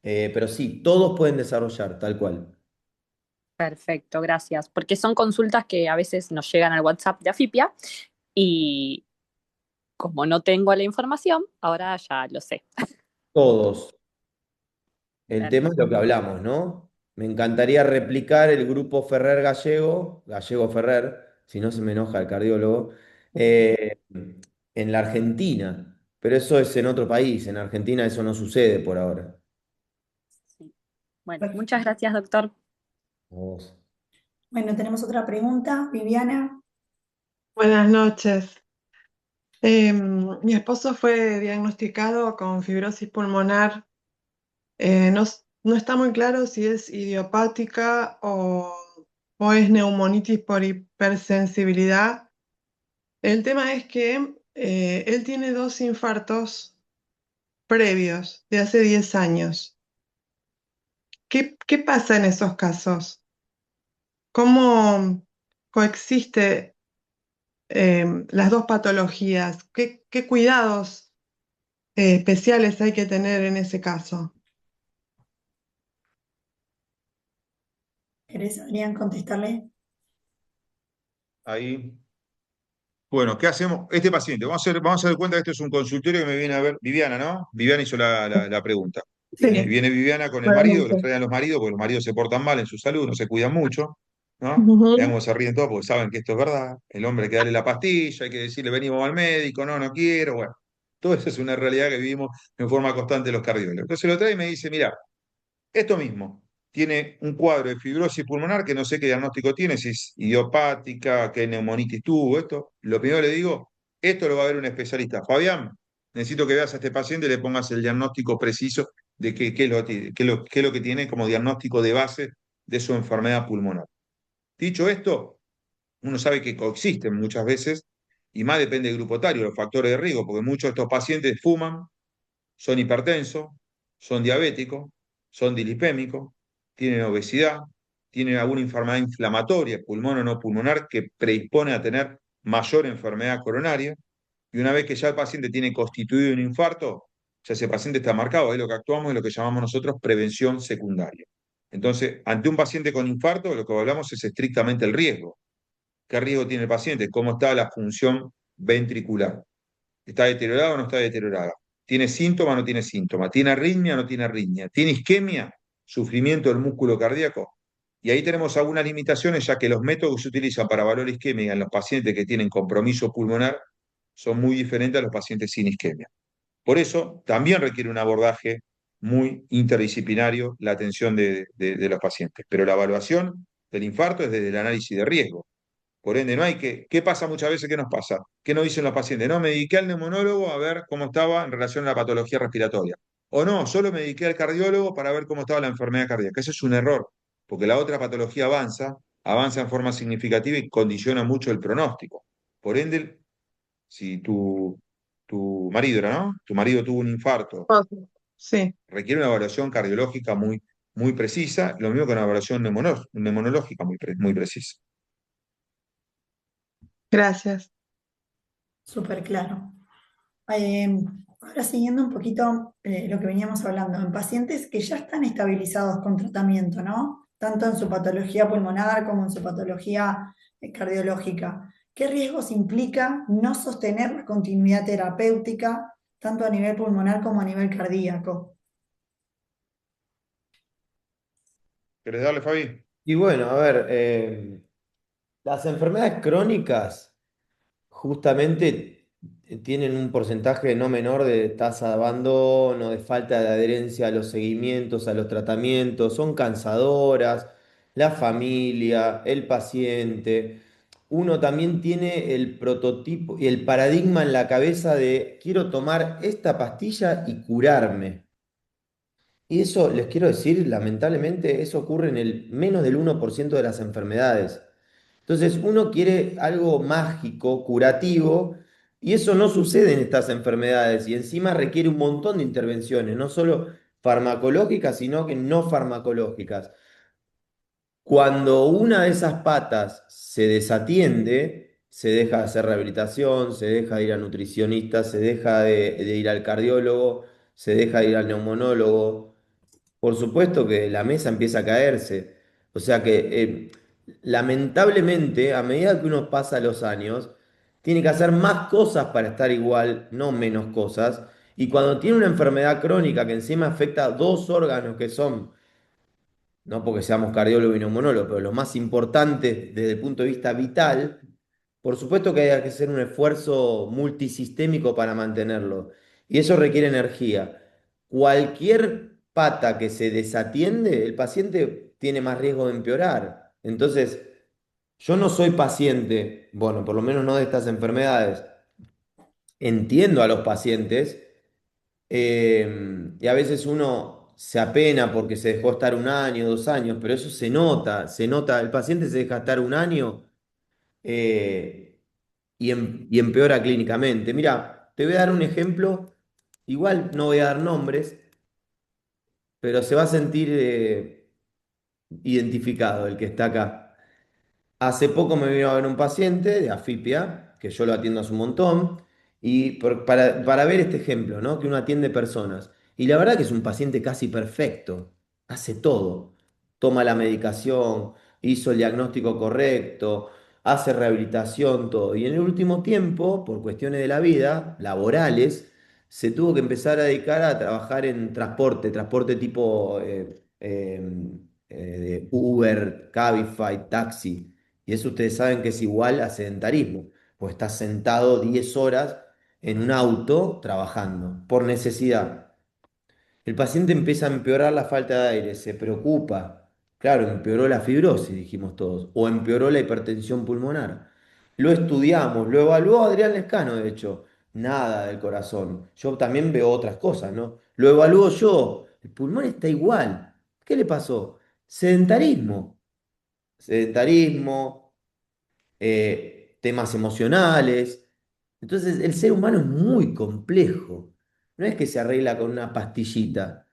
Pero sí, todos pueden desarrollar, tal cual. Perfecto, gracias. Porque son consultas que a veces nos llegan al WhatsApp de Afipia y como no tengo la información, ahora ya lo sé. Todos. El tema es lo que Perfecto. hablamos, ¿no? Me encantaría replicar el grupo Ferrer Gallego, Gallego Ferrer, si no se me enoja el cardiólogo, eh, en la Argentina. Pero eso es en otro país, en Argentina eso no sucede por ahora. Sí. Bueno, muchas Perfecto. gracias, doctor. Vos. Bueno, tenemos otra pregunta, Viviana. Buenas noches. Mi esposo fue diagnosticado con fibrosis pulmonar. No está muy claro si es idiopática o es neumonitis por hipersensibilidad. El tema es que él tiene dos infartos previos de hace 10 años. ¿Qué pasa en esos casos? ¿Cómo coexiste las dos patologías? ¿Qué cuidados especiales hay que tener en ese caso? ¿Querés, Adrián, contestarle? Ahí. Bueno, ¿qué hacemos? Este paciente, vamos a dar cuenta que esto es un consultorio que me viene a ver Viviana, ¿no? Viviana hizo la pregunta. Sí, Viene Viviana con el buenas marido, los noches. traen los maridos, porque los maridos se portan mal en su salud, no se cuidan mucho, ¿no? Vean Ujú. cómo se ríen todos porque saben que esto es verdad. El hombre hay que darle la pastilla, hay que decirle venimos al médico, no, no quiero, bueno. Todo eso es una realidad que vivimos en forma constante los cardiólogos. Entonces lo trae y me dice, mira, esto mismo, tiene un cuadro de fibrosis pulmonar que no sé qué diagnóstico tiene, si es idiopática, qué neumonitis tuvo, esto. Lo primero le digo, esto lo va a ver un especialista. Fabián, necesito que veas a este paciente y le pongas el diagnóstico preciso de qué es lo que tiene como diagnóstico de base de su enfermedad pulmonar. Dicho esto, uno sabe que coexisten muchas veces, y más depende del grupo etario, los factores de riesgo, porque muchos de estos pacientes fuman, son hipertensos, son diabéticos, son dilipémicos, tienen obesidad, tienen alguna enfermedad inflamatoria, pulmón o no pulmonar, que predispone a tener mayor enfermedad coronaria. Y una vez que ya el paciente tiene constituido un infarto, ya ese paciente está marcado. Ahí lo que actuamos es lo que llamamos nosotros prevención secundaria. Entonces, ante un paciente con infarto, lo que hablamos es estrictamente el riesgo. ¿Qué riesgo tiene el paciente? ¿Cómo está la función ventricular? ¿Está deteriorada o no está deteriorada? ¿Tiene síntomas o no tiene síntomas? ¿Tiene arritmia o no tiene arritmia? ¿Tiene isquemia? ¿Sufrimiento del músculo cardíaco? Y ahí tenemos algunas limitaciones, ya que los métodos que se utilizan para valorar isquemia en los pacientes que tienen compromiso pulmonar son muy diferentes a los pacientes sin isquemia. Por eso también requiere un abordaje muy interdisciplinario la atención de los pacientes. Pero la evaluación del infarto es desde el análisis de riesgo. Por ende, no hay que. ¿Qué pasa muchas veces? ¿Qué nos pasa? ¿Qué nos dicen los pacientes? No, me dediqué al neumonólogo a ver cómo estaba en relación a la patología respiratoria. O no, solo me dediqué al cardiólogo para ver cómo estaba la enfermedad cardíaca. Eso es un error, porque la otra patología avanza en forma significativa y condiciona mucho el pronóstico. Por ende, si tu marido era, ¿no? Tu marido tuvo un infarto, Sí, requiere una evaluación cardiológica muy precisa, lo mismo que una evaluación neumonológica muy precisa. gracias. Súper claro. Eh, Ahora siguiendo un poquito lo que veníamos hablando, en pacientes que ya están estabilizados con tratamiento, ¿no? Tanto en su patología pulmonar como en su patología cardiológica. ¿Qué riesgos implica no sostener la continuidad terapéutica, tanto a nivel pulmonar como a nivel cardíaco? ¿Querés darle, Fabi? Y bueno, a ver, las enfermedades crónicas justamente tienen un porcentaje no menor de tasa de abandono, de falta de adherencia a los seguimientos, a los tratamientos, son cansadoras, la familia, el paciente. Uno también tiene el prototipo y el paradigma en la cabeza de quiero tomar esta pastilla y curarme. Y eso, les quiero decir, lamentablemente, eso ocurre en el menos del 1% de las enfermedades. Entonces, uno quiere algo mágico, curativo, y eso no sucede en estas enfermedades, y encima requiere un montón de intervenciones, no solo farmacológicas, sino que no farmacológicas. Cuando una de esas patas se desatiende, se deja de hacer rehabilitación, se deja de ir a nutricionista, se deja de ir al cardiólogo, se deja de ir al neumonólogo. Por supuesto que la mesa empieza a caerse. O sea que lamentablemente, a medida que uno pasa los años, tiene que hacer más cosas para estar igual, no menos cosas. Y cuando tiene una enfermedad crónica que encima afecta a dos órganos que son, no porque seamos cardiólogo y neumonólogo, pero los más importantes desde el punto de vista vital, por supuesto que hay que hacer un esfuerzo multisistémico para mantenerlo. Y eso requiere energía. Cualquier pata que se desatiende, el paciente tiene más riesgo de empeorar. Entonces, yo no soy paciente, bueno, por lo menos no de estas enfermedades. Entiendo a los pacientes y a veces uno se apena porque se dejó estar un año, 2 años, pero eso se nota, el paciente se deja estar un año y empeora clínicamente. Mira, te voy a dar un ejemplo, igual no voy a dar nombres, pero se va a sentir identificado el que está acá. Hace poco me vino a ver un paciente de Afipia, que yo lo atiendo hace un montón, y para ver este ejemplo, ¿no? Que uno atiende personas. Y la verdad que es un paciente casi perfecto, hace todo. toma la medicación, hizo el diagnóstico correcto, hace rehabilitación, todo. Y en el último tiempo, por cuestiones de la vida, laborales, se tuvo que empezar a dedicar a trabajar en transporte tipo de Uber, Cabify, taxi. Y eso ustedes saben que es igual a sedentarismo, pues estás sentado 10 horas en un auto trabajando por necesidad. El paciente empieza a empeorar la falta de aire, se preocupa. Claro, empeoró la fibrosis, dijimos todos, o empeoró la hipertensión pulmonar. Lo estudiamos, lo evaluó Adrián Lescano, de hecho. Nada del corazón. Yo también veo otras cosas, ¿no? Lo evalúo yo. El pulmón está igual. ¿Qué le pasó? Sedentarismo. Sedentarismo, temas emocionales. Entonces, el ser humano es muy complejo. No es que se arregla con una pastillita.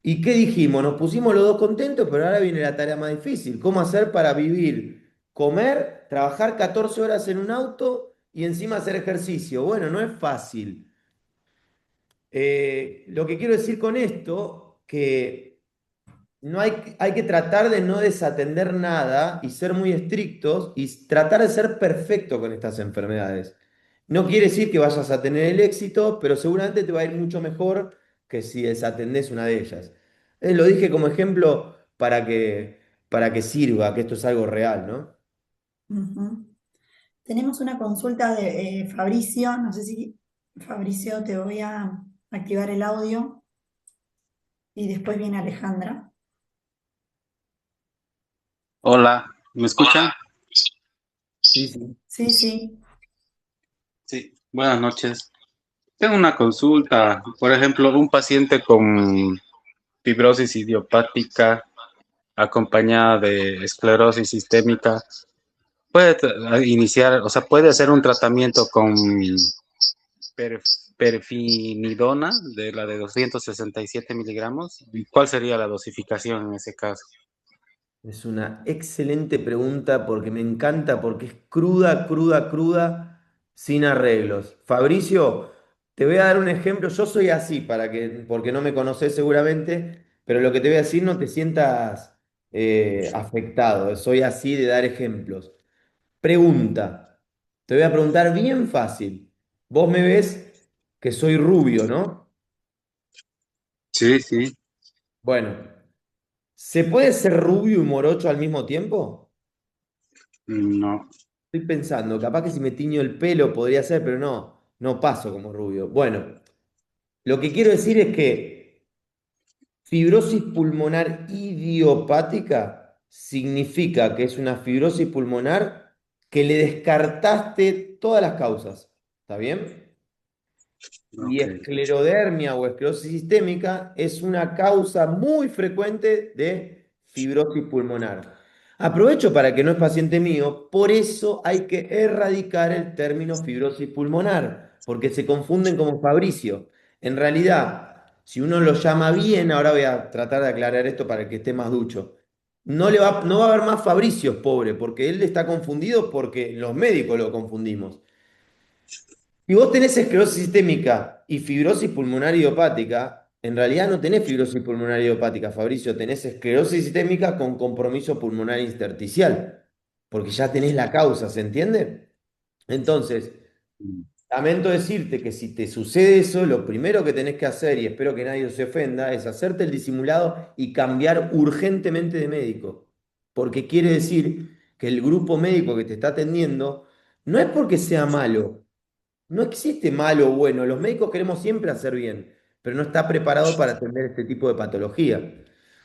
¿Y qué dijimos? Nos pusimos los dos contentos, pero ahora viene la tarea más difícil. ¿Cómo hacer para vivir, comer, trabajar 14 horas en un auto y encima hacer ejercicio? Bueno, no es fácil. Lo que quiero decir con esto, que no hay que tratar de no desatender nada y ser muy estrictos y tratar de ser perfecto con estas enfermedades. No quiere decir que vayas a tener el éxito, pero seguramente te va a ir mucho mejor que si desatendés una de ellas. Lo dije como ejemplo para que sirva, que esto es algo real, ¿no? Ujú. Tenemos una consulta de Fabricio. No sé si, Fabricio, te voy a activar el audio y después viene Alejandra. Hola, ¿me escuchan? Sí, sí. Sí, sí. Sí, buenas noches. Tengo una consulta, por ejemplo, un paciente con fibrosis idiopática acompañada de esclerosis sistémica, puede iniciar, o sea, puede hacer un tratamiento con per- perfenidona de la de 267 miligramos. ¿Y cuál sería la dosificación en ese caso? Es una excelente pregunta porque me encanta, porque es cruda, cruda, cruda, sin arreglos. Fabricio, te voy a dar un ejemplo. Yo soy así, porque no me conoces seguramente, pero lo que te voy a decir no te sientas afectado. Soy así de dar ejemplos. Pregunta. Te voy a preguntar bien fácil. Vos me ves que soy rubio, ¿no? Sí, sí, Bueno, ¿se puede ser rubio y morocho al mismo tiempo? no, Estoy pensando, capaz que si me tiño el pelo podría ser, pero no, no paso como rubio. Bueno, lo que quiero decir es que fibrosis pulmonar idiopática significa que es una fibrosis pulmonar que le descartaste todas las causas. ¿Está bien? Y ok. esclerodermia o esclerosis sistémica es una causa muy frecuente de fibrosis pulmonar. Aprovecho para que no es paciente mío, por eso hay que erradicar el término fibrosis pulmonar, porque se confunden como Fabricio. En realidad, si uno lo llama bien, ahora voy a tratar de aclarar esto para el que esté más ducho, no va a haber más Fabricios, pobre, porque él está confundido porque los médicos lo confundimos. Si vos tenés esclerosis sistémica y fibrosis pulmonar idiopática, en realidad no tenés fibrosis pulmonar idiopática, Fabricio, tenés esclerosis sistémica con compromiso pulmonar intersticial, porque ya tenés la causa, ¿se entiende? Entonces, lamento decirte que si te sucede eso, lo primero que tenés que hacer, y espero que nadie se ofenda, es hacerte el disimulado y cambiar urgentemente de médico, porque quiere decir que el grupo médico que te está atendiendo no es porque sea malo. No existe malo o bueno, los médicos queremos siempre hacer bien, pero no está preparado para atender este tipo de patología.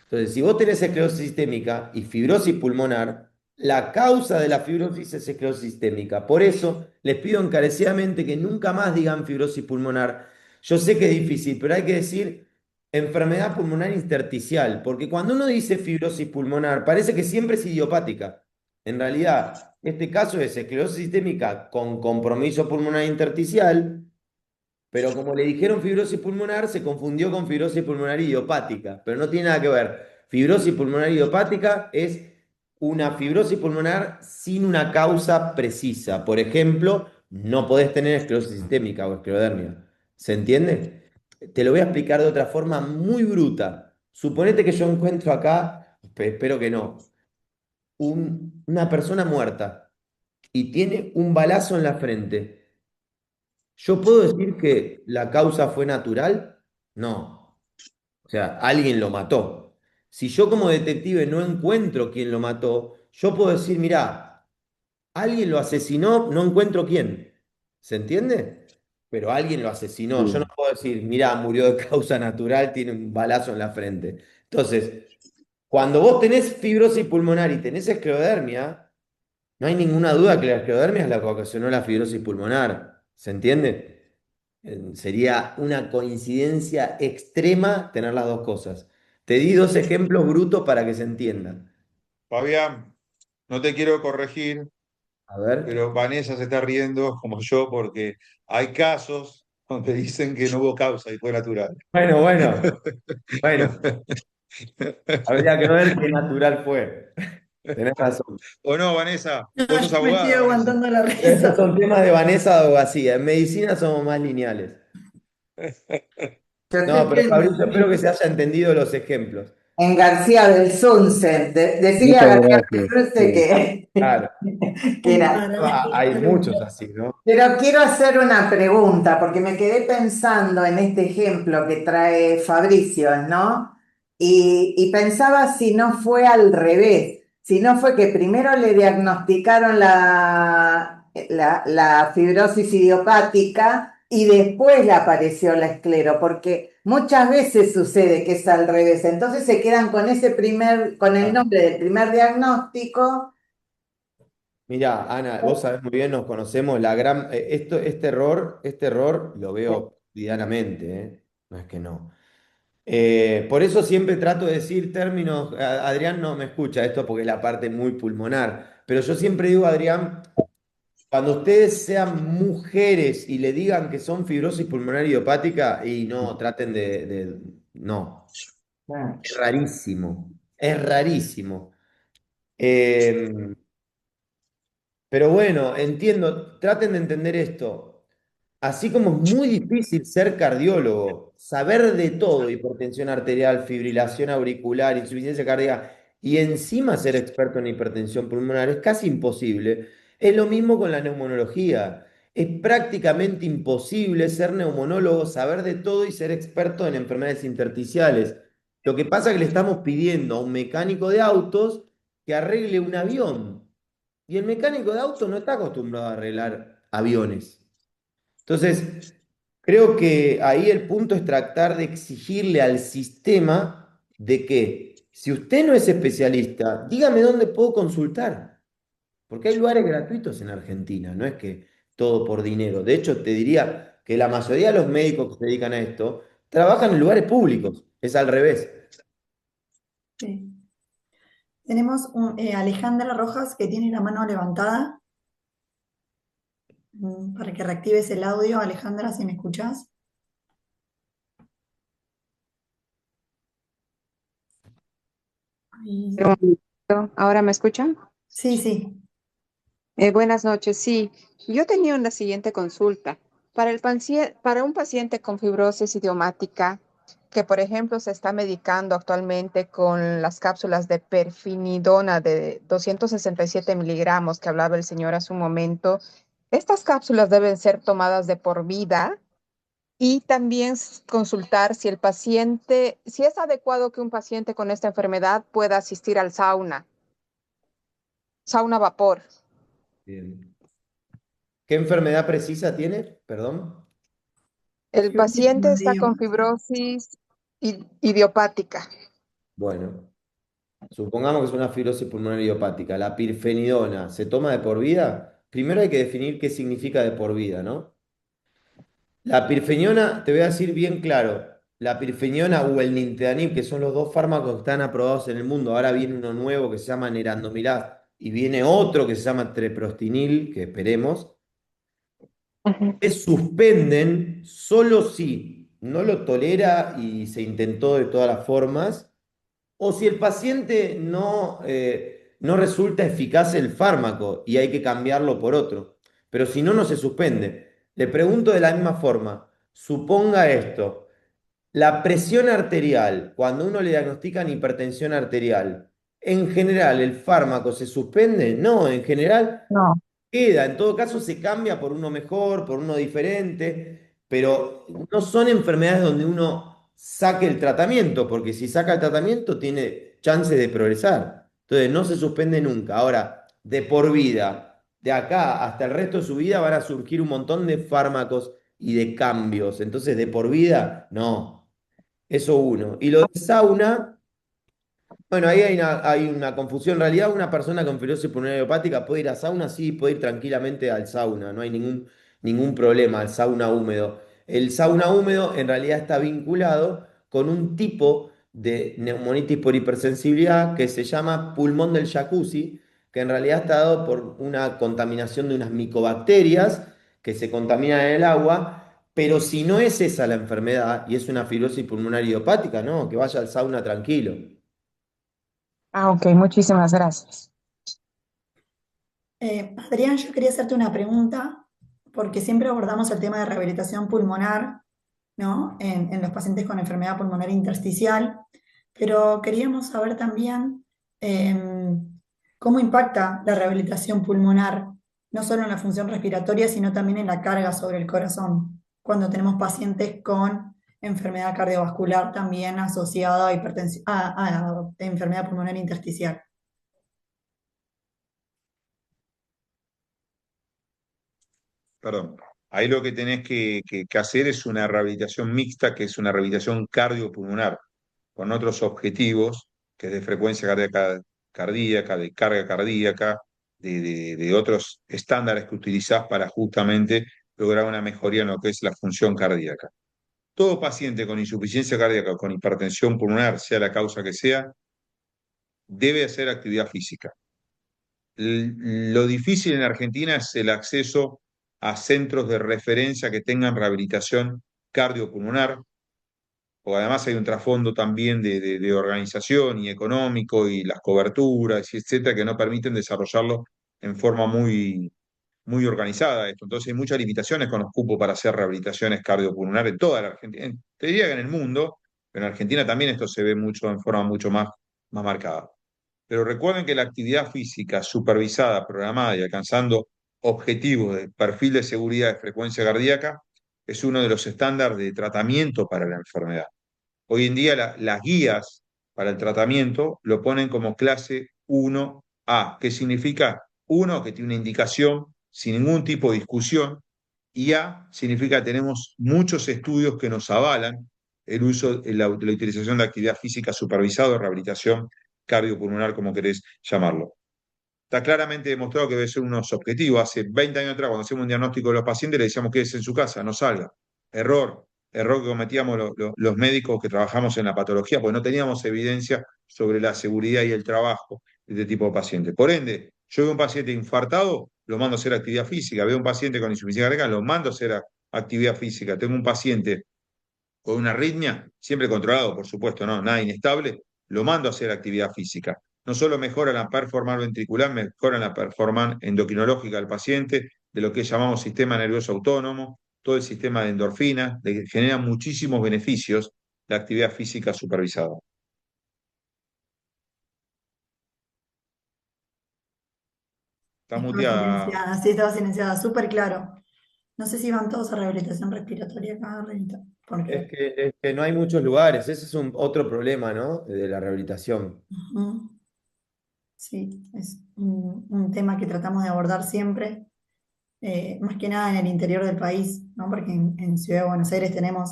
Entonces, si vos tenés esclerosis sistémica y fibrosis pulmonar, la causa de la fibrosis es esclerosis sistémica. Por eso les pido encarecidamente que nunca más digan fibrosis pulmonar. Yo sé que es difícil, pero hay que decir enfermedad pulmonar intersticial, porque cuando uno dice fibrosis pulmonar, parece que siempre es idiopática. En realidad, este caso es esclerosis sistémica con compromiso pulmonar intersticial, pero como le dijeron fibrosis pulmonar, se confundió con fibrosis pulmonar idiopática, pero no tiene nada que ver. Fibrosis pulmonar idiopática es una fibrosis pulmonar sin una causa precisa. Por ejemplo, no podés tener esclerosis sistémica o esclerodermia. ¿Se entiende? Te lo voy a explicar de otra forma muy bruta. Suponete que yo encuentro acá espero que no, una persona muerta y tiene un balazo en la frente, ¿yo puedo decir que la causa fue natural? No. O sea, alguien lo mató. Si yo como detective no encuentro quién lo mató, yo puedo decir, mirá, alguien lo asesinó, no encuentro quién. ¿Se entiende? Pero alguien lo asesinó. Yo no puedo decir, mirá, murió de causa natural, tiene un balazo en la frente. Entonces, cuando vos tenés fibrosis pulmonar y tenés esclerodermia, no hay ninguna duda que la esclerodermia es la que ocasionó la fibrosis pulmonar. ¿Se entiende? Sería una coincidencia extrema tener las dos cosas. Te di dos ejemplos brutos para que se entiendan. Fabián, no te quiero corregir, A ver. pero Vanessa se está riendo como yo porque hay casos donde dicen que no hubo causa y fue natural. Bueno, bueno, bueno. Habría que ver qué natural fue. Tenés razón. ¿O no, Vanessa? No, Vos sos yo me estoy abogada, Vanessa. aguantando la Estos risa. son temas de Vanessa de abogacía. En medicina somos más lineales. Yo No, estoy pero Fabricio, espero que se haya entendido los ejemplos. en García del Sunset. Decirle a Muchas García del gracias. Sunset Sí. Claro. que era. Hay muchos así, ¿no? Pero quiero hacer una pregunta, porque me quedé pensando en este ejemplo que trae Fabricio, ¿no? Y pensaba si no fue al revés, si no fue que primero le diagnosticaron la fibrosis idiopática y después le apareció la esclero, porque muchas veces sucede que es al revés. Entonces se quedan con con el Ah. nombre del primer diagnóstico. Mirá, Ana, vos sabés muy bien, nos conocemos, este error lo veo cotidianamente, ¿eh? No es que no. Por eso siempre trato de decir términos, Adrián no me escucha esto porque es la parte muy pulmonar, pero yo siempre digo, Adrián, cuando ustedes sean mujeres y le digan que son fibrosis pulmonar idiopática, y no, traten no, es rarísimo, es rarísimo. Eh, pero bueno, entiendo, traten de entender esto. Así como es muy difícil ser cardiólogo, saber de todo, hipertensión arterial, fibrilación auricular, insuficiencia cardíaca, y encima ser experto en hipertensión pulmonar, es casi imposible. Es lo mismo con la neumonología. Es prácticamente imposible ser neumonólogo, saber de todo y ser experto en enfermedades intersticiales. Lo que pasa es que le estamos pidiendo a un mecánico de autos que arregle un avión. Y el mecánico de autos no está acostumbrado a arreglar aviones. Entonces, creo que ahí el punto es tratar de exigirle al sistema de que si usted no es especialista, dígame dónde puedo consultar. Porque hay lugares gratuitos en Argentina, no es que todo por dinero. De hecho, te diría que la mayoría de los médicos que se dedican a esto trabajan en lugares públicos. Es al revés. Sí. Tenemos Alejandra Rojas que tiene la mano levantada. Para que reactives el audio, Alejandra, si me escuchás. Ahí. Un momento. ¿Ahora me escuchan? Sí, sí. Buenas noches. Sí, yo tenía una siguiente consulta. Para un paciente con fibrosis idiomática, que por ejemplo se está medicando actualmente con las cápsulas de perfenidona de 267 miligramos que hablaba el señor hace un momento, estas cápsulas deben ser tomadas de por vida y también consultar si el paciente, si es adecuado que un paciente con esta enfermedad pueda asistir al sauna vapor. Bien. ¿Qué enfermedad precisa tiene? Perdón. El Fibrosis paciente pulmonar está con idiopática. fibrosis idiopática. Bueno, supongamos que es una fibrosis pulmonar idiopática. La pirfenidona, ¿se toma de por vida? Primero hay que definir qué significa de por vida, ¿no? La pirfeniona, te voy a decir bien claro, la pirfeniona o el nintedanib, que son los dos fármacos que están aprobados en el mundo, ahora viene uno nuevo que se llama nerandomilaz y viene otro que se llama treprostinil, que esperemos, Ujú. se suspenden solo si no lo tolera y se intentó de todas las formas, o si el paciente no resulta eficaz el fármaco y hay que cambiarlo por otro. Pero si no, no se suspende. Le pregunto de la misma forma, suponga esto, la presión arterial, cuando uno le diagnostican hipertensión arterial, En general, ¿el fármaco se suspende? No, en general No. queda. En todo caso, se cambia por uno mejor, por uno diferente, pero no son enfermedades donde uno saque el tratamiento, porque si saca el tratamiento tiene chance de progresar. Entonces, no se suspende nunca. Ahora, de por vida, de acá hasta el resto de su vida van a surgir un montón de fármacos y de cambios. Entonces, de por vida, no. Eso uno. Y lo de sauna. Bueno, ahí hay una confusión. En realidad, una persona con fibrosis pulmonar idiopática puede ir a sauna, sí, puede ir tranquilamente al sauna, no hay ningún problema al sauna húmedo. El sauna húmedo en realidad está vinculado con un tipo de neumonitis por hipersensibilidad que se llama pulmón del jacuzzi, que en realidad está dado por una contaminación de unas micobacterias que se contaminan en el agua, pero si no es esa la enfermedad y es una fibrosis pulmonar idiopática, no, que vaya al sauna tranquilo. Ah, ok, muchísimas gracias. Adrián, yo quería hacerte una pregunta, porque siempre abordamos el tema de rehabilitación pulmonar, ¿no? En los pacientes con enfermedad pulmonar intersticial, pero queríamos saber también cómo impacta la rehabilitación pulmonar, no solo en la función respiratoria, sino también en la carga sobre el corazón, cuando tenemos pacientes con enfermedad cardiovascular también asociada a, a enfermedad pulmonar intersticial. Perdón. Ahí lo que tenés que hacer es una rehabilitación mixta, que es una rehabilitación cardiopulmonar, con otros objetivos, que es de frecuencia cardíaca, de carga cardíaca, de otros estándares que utilizás para justamente lograr una mejoría en lo que es la función cardíaca. Todo paciente con insuficiencia cardíaca o con hipertensión pulmonar, sea la causa que sea, debe hacer actividad física. Lo difícil en Argentina es el acceso a centros de referencia que tengan rehabilitación cardiopulmonar, o además hay un trasfondo también de organización y económico y las coberturas y etcétera que no permiten desarrollarlo en forma muy organizada esto. Entonces hay muchas limitaciones con los cupos para hacer rehabilitaciones cardiopulmonares en toda la Argentina. Te diría que en el mundo, pero en Argentina también esto se ve mucho en forma mucho más marcada. Pero recuerden que la actividad física supervisada, programada y alcanzando objetivos de perfil de seguridad de frecuencia cardíaca es uno de los estándares de tratamiento para la enfermedad. Hoy en día las guías para el tratamiento lo ponen como clase 1A, que significa 1, que tiene una indicación sin ningún tipo de discusión, y A significa que tenemos muchos estudios que nos avalan el uso, la utilización de actividad física supervisada o rehabilitación cardiopulmonar, como querés llamarlo. Está claramente demostrado que debe ser unos objetivos. Hace 20 años atrás, cuando hacíamos un diagnóstico de los pacientes, le decíamos que es en su casa, no salga. Error que cometíamos los médicos que trabajamos en la patología, porque no teníamos evidencia sobre la seguridad y el trabajo de este tipo de pacientes. Por ende, yo veo un paciente infartado, lo mando a hacer actividad física. Veo un paciente con insuficiencia cardíaca, lo mando a hacer actividad física. Tengo un paciente con una arritmia, siempre controlado, por supuesto, no, nada inestable, lo mando a hacer actividad física. No solo mejora la performance ventricular, mejora la performance endocrinológica del paciente, de lo que llamamos sistema nervioso autónomo, todo el sistema de endorfinas, genera muchísimos beneficios la actividad física supervisada. Está Estaba muteada. silenciada, sí, estaba silenciada, súper claro. No sé si van todos a rehabilitación respiratoria acá, Renita, Es porque que, es que no hay muchos lugares, ese es otro problema, ¿no? De la rehabilitación. ujú, sí, es un tema que tratamos de abordar siempre, más que nada en el interior del país, ¿no? Porque en Ciudad de Buenos Aires tenemos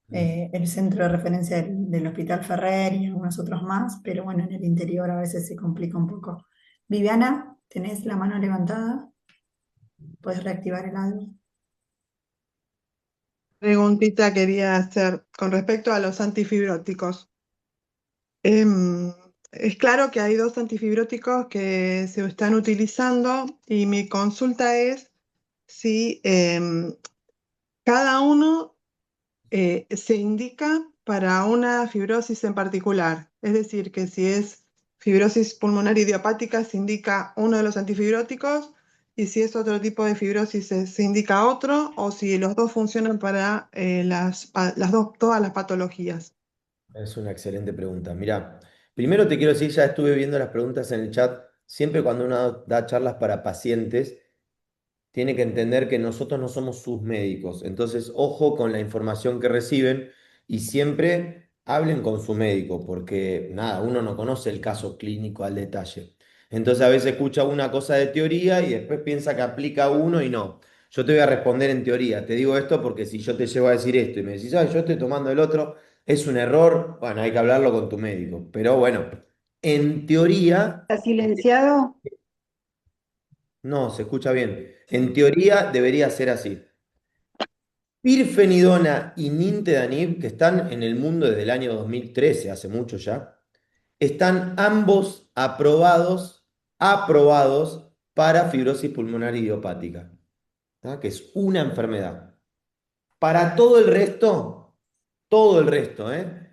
el centro de referencia del Hospital Ferrer y algunos otros más, pero bueno, en el interior a veces se complica un poco. Viviana, ¿tenés la mano levantada? ¿Puedes reactivar el audio? Preguntita quería hacer con respecto a los antifibróticos. Em, es claro que hay dos antifibróticos que se están utilizando y mi consulta es si cada uno se indica para una fibrosis en particular. Es decir, que si es fibrosis pulmonar idiopática, se indica uno de los antifibróticos, y si es otro tipo de fibrosis, se indica otro, o si los dos funcionan para todas las patologías. Es una excelente pregunta. Mira, Primero te quiero decir, ya estuve viendo las preguntas en el chat, siempre cuando uno da charlas para pacientes, tiene que entender que nosotros no somos sus médicos. Entonces, ojo con la información que reciben y siempre hablen con su médico, porque nada, uno no conoce el caso clínico al detalle. Entonces, a veces escucha una cosa de teoría y después piensa que aplica uno y no. Yo te voy a responder en teoría. Te digo esto porque si yo te llego a decir esto y me decís, yo estoy tomando el otro, es un error, bueno, hay que hablarlo con tu médico. Pero bueno, en teoría, ¿Está silenciado? no, se escucha bien. En teoría debería ser así. Pirfenidona y nintedanib, que están en el mundo desde el año 2013, hace mucho ya, están ambos aprobados para fibrosis pulmonar idiopática, ¿tá? Que es una enfermedad. Para todo el resto, ¿eh?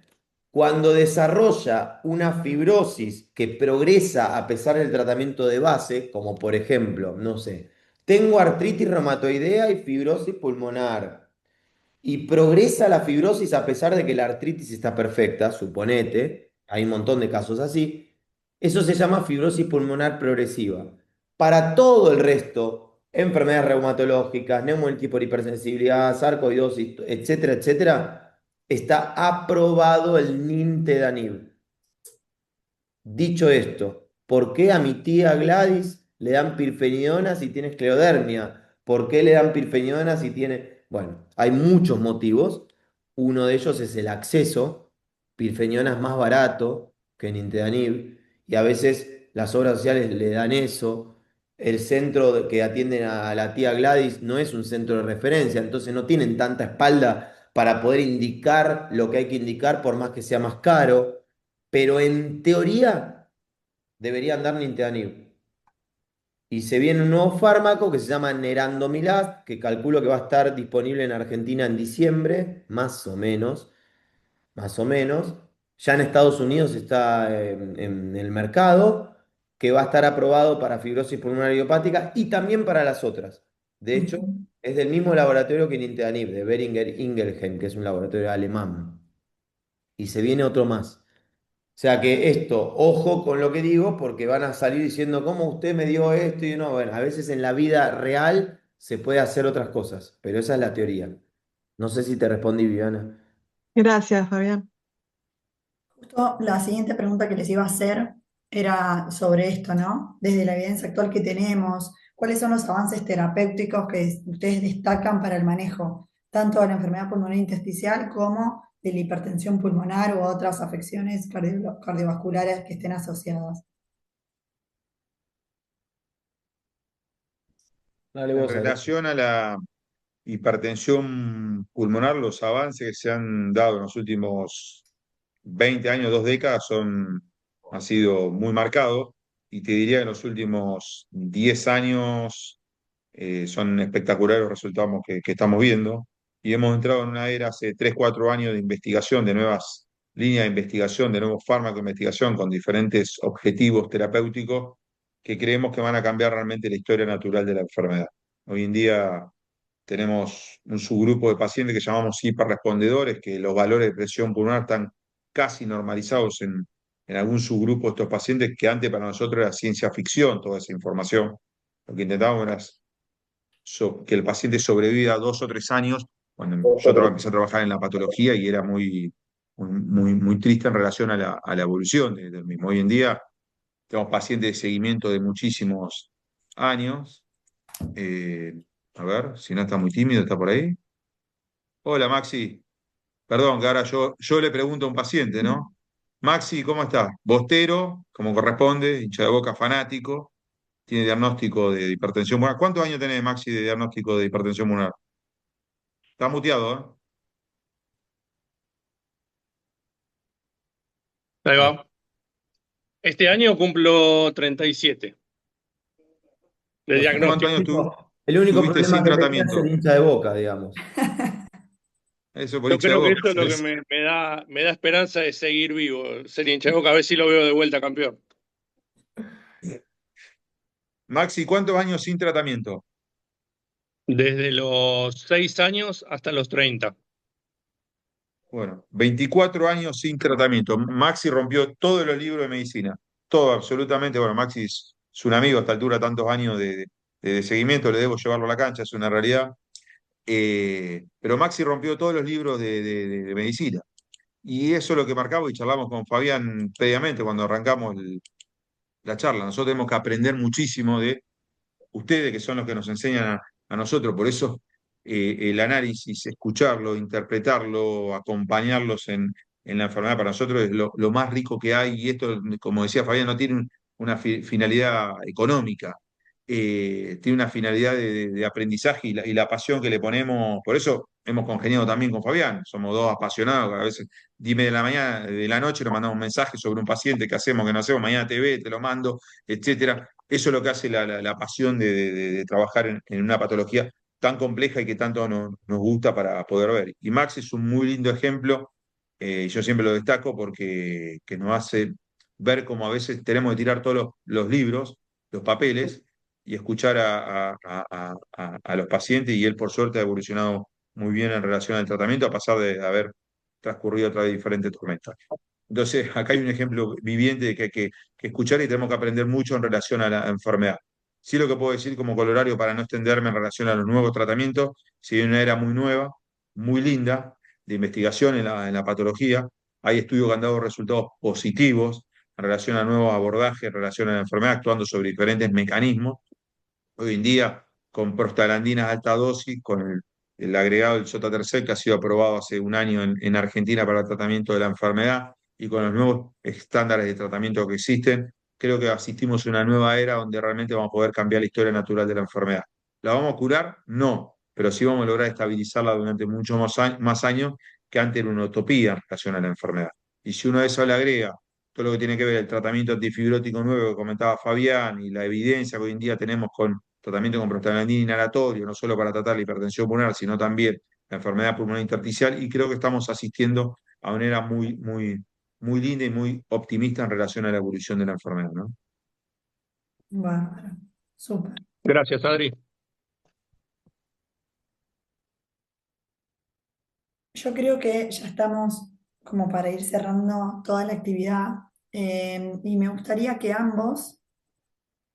Cuando desarrolla una fibrosis que progresa a pesar del tratamiento de base, como por ejemplo, no sé, tengo artritis reumatoidea y fibrosis pulmonar y progresa la fibrosis a pesar de que la artritis está perfecta, suponete, hay un montón de casos así, eso se llama fibrosis pulmonar progresiva. Para todo el resto, enfermedades reumatológicas, neumonitis por hipersensibilidad, sarcoidosis, etcétera, etcétera, está aprobado el nintedanib. Dicho esto, ¿por qué a mi tía Gladys le dan pirfenidona si tiene esclerodermia? ¿Por qué le dan pirfenidona si tiene...? Bueno, hay muchos motivos. Uno de ellos es el acceso. Pirfenidona es más barato que nintedanib y a veces las obras sociales le dan eso. El que atienden a la tía Gladys no es un centro de referencia, entonces no tienen tanta espalda para poder indicar lo que hay que indicar por más que sea más caro. Pero en teoría deberían dar nintedanib. Y se viene un nuevo fármaco que se llama nerandomilast, que calculo que va a estar disponible en Argentina en diciembre, más o menos, más o menos. Ya en Estados Unidos está en el mercado, que va a estar aprobado para fibrosis pulmonar idiopática y también para las otras. De hecho, Ujú. es del mismo laboratorio que nintedanib, de Boehringer Ingelheim, que es un laboratorio alemán. Y se viene otro más. O sea que esto, ojo con lo que digo, porque van a salir diciendo, ¿cómo usted me dio esto? Y no, bueno, a veces en la vida real se puede hacer otras cosas, pero esa es la teoría. No sé si te respondí, Viviana. Gracias, Fabián. Justo la siguiente pregunta que les iba a hacer era sobre esto, ¿no? Desde la evidencia actual que tenemos, ¿cuáles son los avances terapéuticos que ustedes destacan para el manejo tanto de la enfermedad pulmonar intersticial como de la hipertensión pulmonar u otras afecciones cardiovasculares que estén asociadas? Dale En vos, Ale. relación a la hipertensión pulmonar, los avances que se han dado en los últimos 20 años, 2 décadas, han sido muy marcados. Y te diría que en los últimos 10 años son espectaculares los resultados que estamos viendo. Y hemos entrado en una era hace 3 4 años de investigación, de nuevas líneas de investigación, de nuevos fármacos de investigación con diferentes objetivos terapéuticos que creemos que van a cambiar realmente la historia natural de la enfermedad. Hoy en día tenemos un subgrupo de pacientes que llamamos hiperrespondedores, que los valores de presión pulmonar están casi normalizados en algún subgrupo de estos pacientes, que antes para nosotros era ciencia ficción toda esa información. Lo que intentábamos era que el paciente sobreviva 2 o 3 años. Cuando yo empecé a trabajar en la patología y era muy triste en relación a la evolución del mismo. Hoy en día tenemos pacientes de seguimiento de muchísimos años. Eh, a ver, si no está muy tímido, está por ahí. Hola, Maxi. Perdón, que ahora yo le pregunto a un paciente, ¿no? Maxi, ¿cómo estás? Bostero, como corresponde, hincha de Boca fanático, tiene diagnóstico de hipertensión pulmonar. ¿Cuántos años tenés, Maxi, de diagnóstico de hipertensión pulmonar? Está muteado, ¿eh? Ahí Ah, va. Este año cumplo 37 de O sea, ¿Cuántos diagnóstico. años el único tuviste problema sin que tenía es ser tratamiento? hincha de Boca, digamos. Eso por Yo hincha de creo que Boca. eso es lo que me da esperanza de seguir vivo, ser hincha de Boca, a ver si lo veo de vuelta campeón. Maxi, ¿cuántos años sin tratamiento? Desde los 6 años hasta los 30. Bueno, 24 años sin tratamiento. Maxi rompió todos los libros de medicina. Todo, absolutamente. Bueno, Maxi es un amigo a esta altura, tantos años de seguimiento, le debo llevarlo a la cancha, es una realidad. Pero Maxi rompió todos los libros de medicina. Y eso es lo que marcamos y charlamos con Fabián previamente cuando arrancamos la charla. Nosotros tenemos que aprender muchísimo de ustedes, que son los que nos enseñan a nosotros. Por eso el análisis, escucharlo, interpretarlo, acompañarlos en la enfermedad para nosotros es lo más rico que hay. Y esto, como decía Fabián, no tiene una finalidad económica. Tiene una finalidad de aprendizaje y la pasión que le ponemos. Por eso hemos congeniado también con Fabián. Somos dos apasionados. A veces, dime de la mañana, de la noche, nos mandamos un mensaje sobre un paciente que hacemos, que no hacemos, mañana te ve, te lo mando, etcétera. Eso es lo que hace la pasión de trabajar en una patología tan compleja y que tanto nos gusta para poder ver. Y Max es un muy lindo ejemplo, yo siempre lo destaco porque que nos hace ver cómo a veces tenemos que tirar todos los libros, los papeles, y escuchar a los pacientes, y él por suerte ha evolucionado muy bien en relación al tratamiento, a pesar de haber transcurrido a través de diferentes tormentas. Entonces, acá hay un ejemplo viviente de que hay que escuchar y tenemos que aprender mucho en relación a la enfermedad. Sí, lo que puedo decir como colorario para no extenderme en relación a los nuevos tratamientos, si hay una era muy nueva, muy linda, de investigación en la patología, hay estudios que han dado resultados positivos en relación a nuevos abordajes, en relación a la enfermedad, actuando sobre diferentes mecanismos. Hoy en día, con prostaglandinas de alta dosis, con el agregado del sotatercel, que ha sido aprobado hace un año en Argentina para el tratamiento de la enfermedad, y con los nuevos estándares de tratamiento que existen, creo que asistimos a una nueva era donde realmente vamos a poder cambiar la historia natural de la enfermedad. ¿La vamos a curar? No, pero sí vamos a lograr estabilizarla durante muchos más años, que antes era una utopía en relación a la enfermedad. Y si uno a eso le agrega todo lo que tiene que ver el tratamiento antifibrótico nuevo que comentaba Fabián y la evidencia que hoy en día tenemos con tratamiento con prostaglandina inhalatorio, no solo para tratar la hipertensión pulmonar, sino también la enfermedad pulmonar intersticial, y creo que estamos asistiendo a una era muy linda y muy optimista en relación a la evolución de la enfermedad, ¿no? Bárbaro, súper. Gracias, Adri. Yo creo que ya estamos como para ir cerrando toda la actividad, y me gustaría que ambos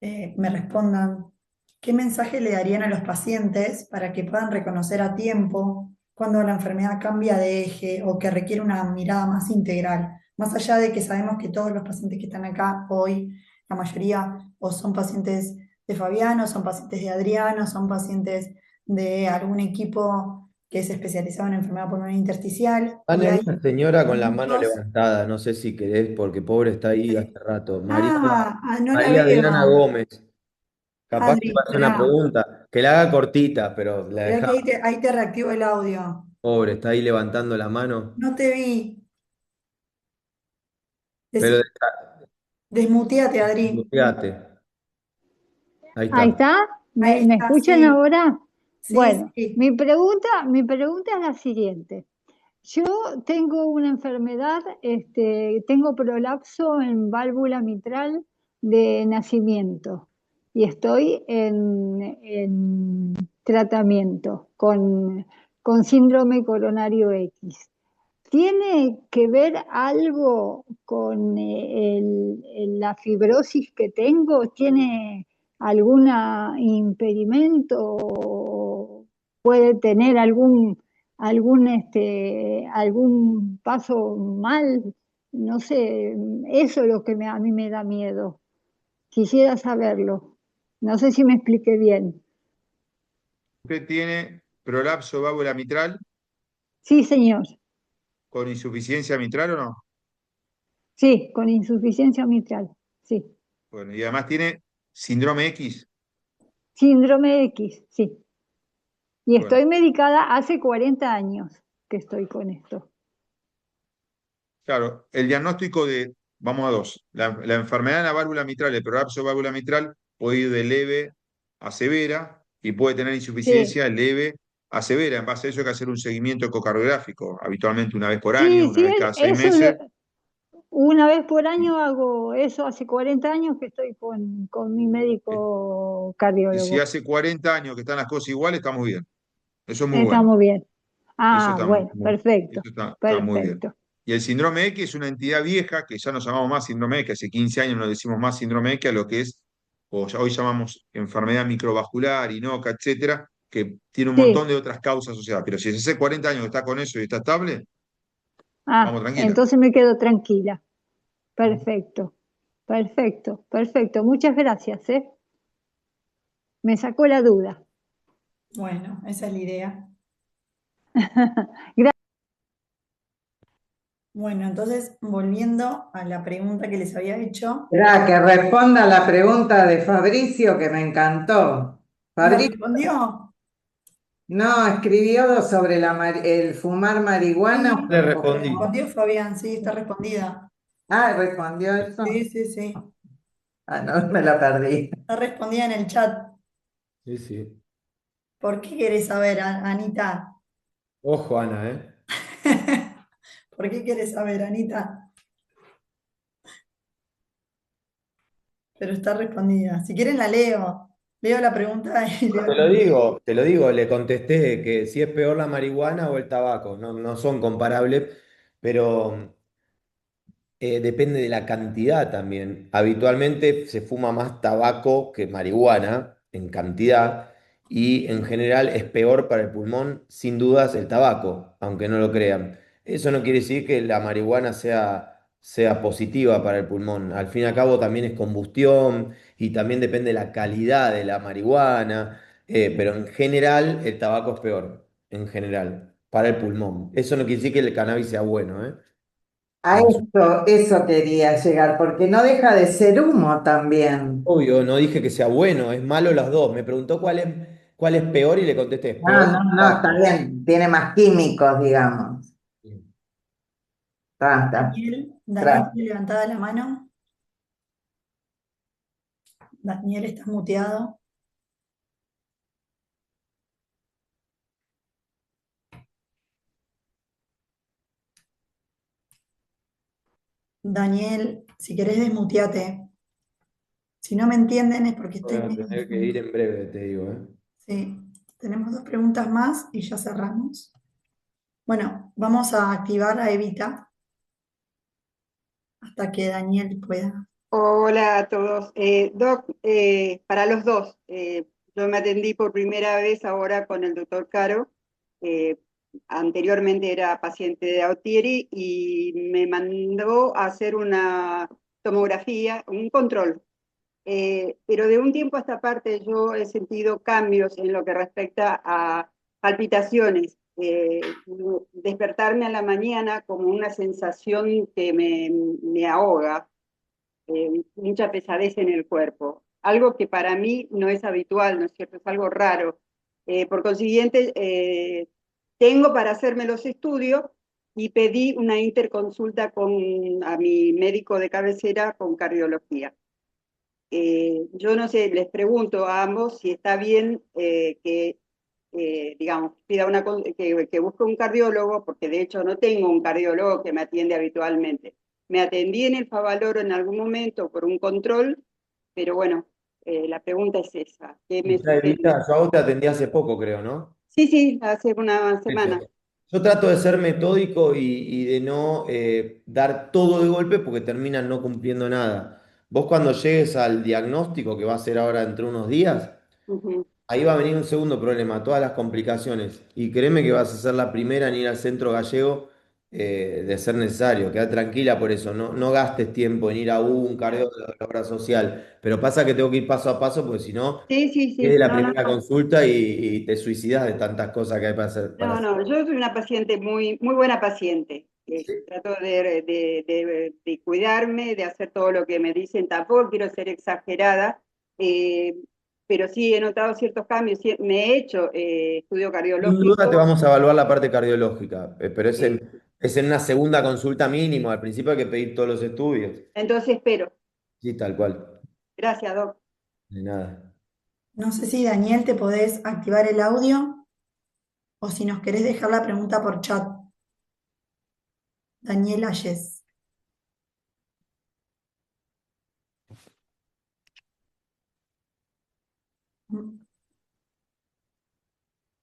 me respondan qué mensaje le darían a los pacientes para que puedan reconocer a tiempo cuando la enfermedad cambia de eje o que requiere una mirada más integral. Más allá de que sabemos que todos los pacientes que están acá hoy, la mayoría o son pacientes de Fabián, o son pacientes de Adrián, o son pacientes de algún equipo que es especializado en enfermedad pulmonar intersticial, y Ana, hay hay una señora con la mano muchos. levantada, no sé si querés, porque pobre está ahí hace rato. No la María Adriana veo. Gómez, capaz que Adri, va a hacer una pará. pregunta, que la haga cortita, pero la Mirá que dejamos. ahí te reactivo el audio. Pobre, está ahí levantando la mano. No te vi. Pero Desmuteate, Adri. fíjate, ahí Ahí está. está. Ahí Me está, escuchan sí. ahora? Sí, Bueno, sí. mi pregunta es la siguiente. Yo tengo una enfermedad, tengo prolapso en válvula mitral de nacimiento y estoy en tratamiento con síndrome coronario X. ¿Tiene que ver algo con la fibrosis que tengo? ¿Tiene algún impedimento? ¿O puede tener algún paso mal? No sé, eso es lo que a mí me da miedo. Quisiera saberlo. No sé si me expliqué bien. ¿Usted tiene prolapso de válvula mitral Sí, señor. con insuficiencia mitral o no? Sí, con insuficiencia mitral. Sí. Bueno, y además tiene síndrome X. Síndrome X, sí. Y estoy Bueno, medicada hace 40 años que estoy con esto. claro, el diagnóstico vamos a dos, la enfermedad en la válvula mitral, el prolapso de válvula mitral puede ir de leve a severa y puede tener Sí, insuficiencia leve a severa. En base a eso hay que hacer un seguimiento ecocardiográfico, habitualmente una vez por año, sí, una sí, vez cada 6 eso meses. una vez por año Y, hago eso, hace 40 años que estoy con mi eh, médico y si cardiólogo. hace 40 años que están las cosas iguales, estamos bien. Eso es muy bueno. Estamos bien. Eso Ah, está bueno, eso perfecto, está muy bien. perfecto. Y el síndrome X es una entidad vieja que ya no llamamos más síndrome X, hace 15 años no decimos más síndrome X a lo que es, o hoy llamamos enfermedad microvascular, INOCA, etcétera, que tiene un montón Sí. de otras causas asociadas. Pero si hace 40 años que está con eso y está estable, Ah, vamos tranquila. entonces me quedo tranquila. Ujú. Perfecto, perfecto, perfecto. Muchas gracias, ¿eh? Me sacó la duda. Bueno, esa es la idea. Bueno, entonces, volviendo a la pregunta que les había hecho, Esperá, que responda la pregunta de Fabricio que me encantó. ¿la Fabricio, respondió? no, escribió sobre el fumar marihuana. Sí, Le o- respondí. respondió Fabián, sí, está respondida. Ah, respondió eso. Sí, sí, sí. Ah, no, me la perdí. Está respondida en el chat. Sí, sí. ¿Por qué querés saber, Anita? Ojo, Ana, ¿eh? ¿Por qué quieres saber, Anita? Pero está respondida. Si quieren la leo. Leo la pregunta y leo la respuesta. Te lo digo, le contesté que si es peor la marihuana o el tabaco, no, no son comparables, pero depende de la cantidad también. Habitualmente se fuma más tabaco que marihuana en cantidad y en general es peor para el pulmón, sin dudas, el tabaco, aunque no lo crean. Eso no quiere decir que la marihuana sea positiva para el pulmón. Al fin y al cabo también es combustión y también depende de la calidad de la marihuana, pero en general el tabaco es peor, en general, para el pulmón. Eso no quiere decir que el cannabis sea bueno, ¿eh? A eso quería llegar, porque no deja de ser humo también. Obvio, no dije que sea bueno, es malo las dos. Me preguntó cuál es peor y le contesté, es No, peor no, el no, está tabaco. bien, tiene más químicos, digamos. Está, Daniel, gracias. ¿tiene levantada la mano? Daniel, está muteado. Daniel, si querés desmuteate. Si no me entienden es porque Voy estoy a medio tener que ir confusa. en breve, te digo, ¿eh? Sí, tenemos dos preguntas más y ya cerramos. Bueno, vamos a activar a Evita hasta que Daniel pueda. Hola a todos. Doc, para los dos, yo me atendí por primera vez ahora con el doctor Caro. eh, Anteriormente era paciente de Autieri y me mandó a hacer una tomografía, un control. Pero de un tiempo a esta parte yo he sentido cambios en lo que respecta a palpitaciones. Despertarme a la mañana como una sensación que me ahoga, mucha pesadez en el cuerpo, algo que para mí no es habitual, ¿no es cierto? Es algo raro. Por consiguiente, tengo para hacerme los estudios y pedí una interconsulta a mi médico de cabecera con cardiología. Yo no sé, les pregunto a ambos si está bien digamos, pida que busque un cardiólogo, porque de hecho no tengo un cardiólogo que me atiende habitualmente. Me atendí en el Favaloro en algún momento por un control, pero bueno, la pregunta es esa. ¿Qué me Escuchá, sugieren? Evita, yo a vos te atendí hace poco, creo, ¿no? Sí, sí, hace una semana. Eso. Yo trato de ser metódico y de no dar todo de golpe porque terminan no cumpliendo nada. Vos cuando llegues al diagnóstico, que va a ser ahora dentro de unos días, Ujú. ahí va a venir un segundo problema, todas las complicaciones. Y créeme que vas a ser la primera en ir al centro gallego de ser necesario. Queda tranquila por eso, no, no gastes tiempo en ir a un cardiólogo de la obra social. Pero pasa que tengo que ir paso a paso porque si no, Sí, sí, es de sí. la No, no, primera no. consulta y te suicidas de tantas cosas que hay para hacer. Para No, hacer. no, yo soy una paciente muy, muy buena paciente. Trato de cuidarme, de hacer todo lo que me dicen. Tampoco quiero ser exagerada, eh, pero sí he notado ciertos cambios. Sí, me he hecho estudio Sin duda te cardiológico. vamos a evaluar la parte cardiológica, pero eh, es en una segunda consulta mínimo. Al principio hay que pedir todos los estudios. entonces espero. Sí, tal cual. Gracias, Doc. De nada. No sé si Daniel te podés activar el audio o si nos querés dejar la pregunta por chat. Daniel Ayes.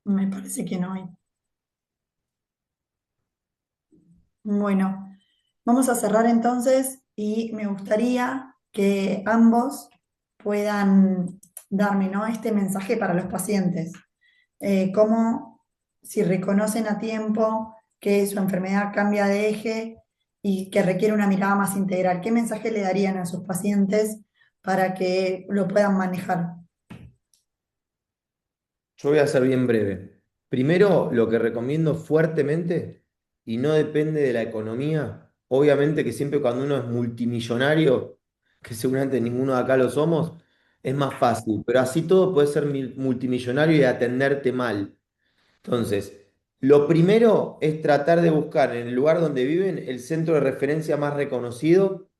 Me parece que no hay. Bueno, vamos a cerrar entonces y me gustaría que ambos puedan darme, ¿no?, este mensaje para los pacientes. Cómo, si reconocen a tiempo que su enfermedad cambia de eje y que requiere una mirada más integral, ¿qué mensaje le darían a sus pacientes para que lo puedan manejar? Yo voy a ser bien breve. Primero, lo que recomiendo fuertemente, y no depende de la economía, obviamente que siempre cuando uno es multimillonario, que seguramente ninguno de acá lo somos, es más fácil, pero así todo puede ser multimillonario y atenderte mal. Entonces, lo primero es tratar de buscar en el lugar donde viven el centro de referencia más reconocido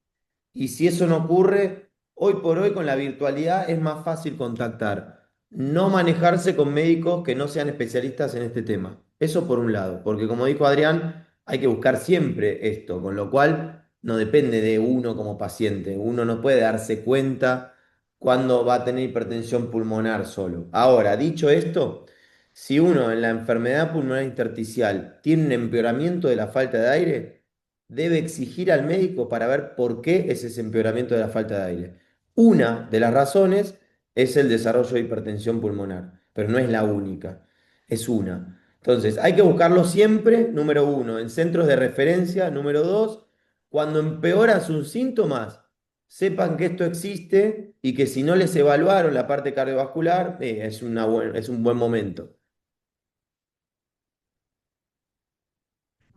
y si eso no ocurre, hoy por hoy con la virtualidad es más fácil contactar. No manejarse con médicos que no sean especialistas en este tema. Eso por un lado, porque como dijo Adrián, hay que buscar siempre esto, con lo cual no depende de uno como paciente. Uno no puede darse cuenta cuándo va a tener hipertensión pulmonar solo. Ahora, dicho esto, si uno en la enfermedad pulmonar intersticial tiene un empeoramiento de la falta de aire, debe exigir al médico para ver por qué es ese empeoramiento de la falta de aire. Una de las razones es el desarrollo de hipertensión pulmonar, pero no es la única, es una. Entonces, hay que buscarlo siempre, número uno, en centros de referencia, número dos, cuando empeoran sus síntomas, sepan que esto existe y que si no les evaluaron la parte cardiovascular, es un buen momento.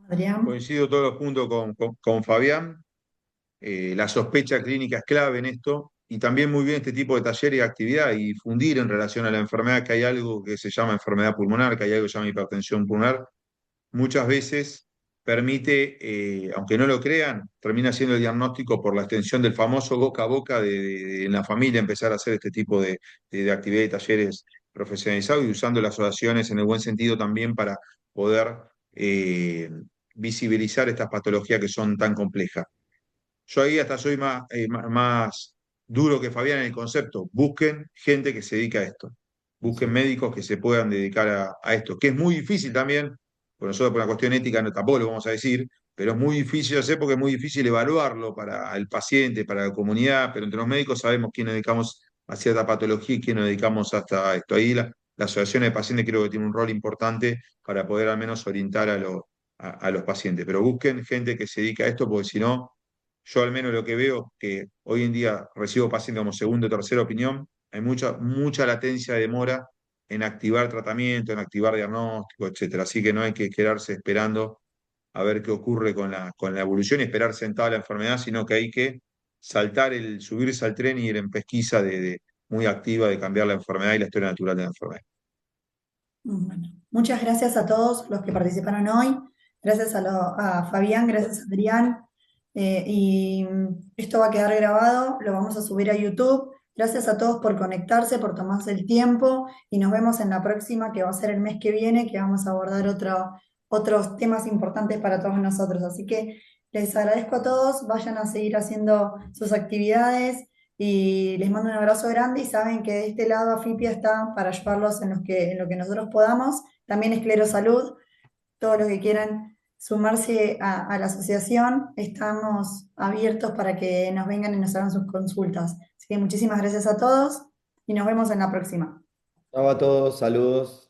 Adrián. Coincido todos los puntos con Fabián. La sospecha clínica es clave en esto y también muy bien este tipo de talleres y actividad y difundir en relación a la enfermedad que hay algo que se llama enfermedad pulmonar, que hay algo que se llama hipertensión pulmonar. Muchas veces permite, aunque no lo crean, termina siendo el diagnóstico por la extensión del famoso boca a boca en la familia, empezar a hacer este tipo de actividades y talleres profesionalizados y usando las oraciones en el buen sentido también para poder visibilizar estas patologías que son tan complejas. Yo ahí hasta soy más duro que Fabián en el concepto. Busquen gente que se dedica a esto. Busquen médicos que se puedan dedicar a esto, que es muy difícil también, por nosotros por una cuestión ética no, tampoco lo vamos a decir, pero es muy difícil hacer porque es muy difícil evaluarlo para el paciente, para la comunidad, pero entre los médicos sabemos quién nos dedicamos a cierta patología y quién nos dedicamos hasta a esto. Ahí la asociación de pacientes creo que tiene un rol importante para poder al menos orientar a los pacientes. Pero busquen gente que se dedique a esto porque si no yo al menos lo que veo, que hoy en día recibo pacientes como segunda o tercera opinión, hay mucha latencia de demora en activar tratamiento, en activar diagnóstico, etcétera. Así que no hay que quedarse esperando a ver qué ocurre con la evolución y esperar sentado la enfermedad, sino que hay que subirse al tren y ir en pesquisa muy activa de cambiar la enfermedad y la historia natural de la enfermedad. Bueno, muchas gracias a todos los que participaron hoy. Gracias a Fabián, gracias a Adrián. Y esto va a quedar grabado, lo vamos a subir a YouTube. Gracias a todos por conectarse, por tomarse el tiempo y nos vemos en la próxima, que va a ser el mes que viene, que vamos a abordar otros temas importantes para todos nosotros. Así que les agradezco a todos, vayan a seguir haciendo sus actividades y les mando un abrazo grande y saben que de este lado Afipia está para ayudarlos en lo que nosotros podamos. También Esclerosalud, todos los que quieran sumarse a la asociación, estamos abiertos para que nos vengan y nos hagan sus consultas. Así que muchísimas gracias a todos y nos vemos en la próxima. Chao a todos, saludos.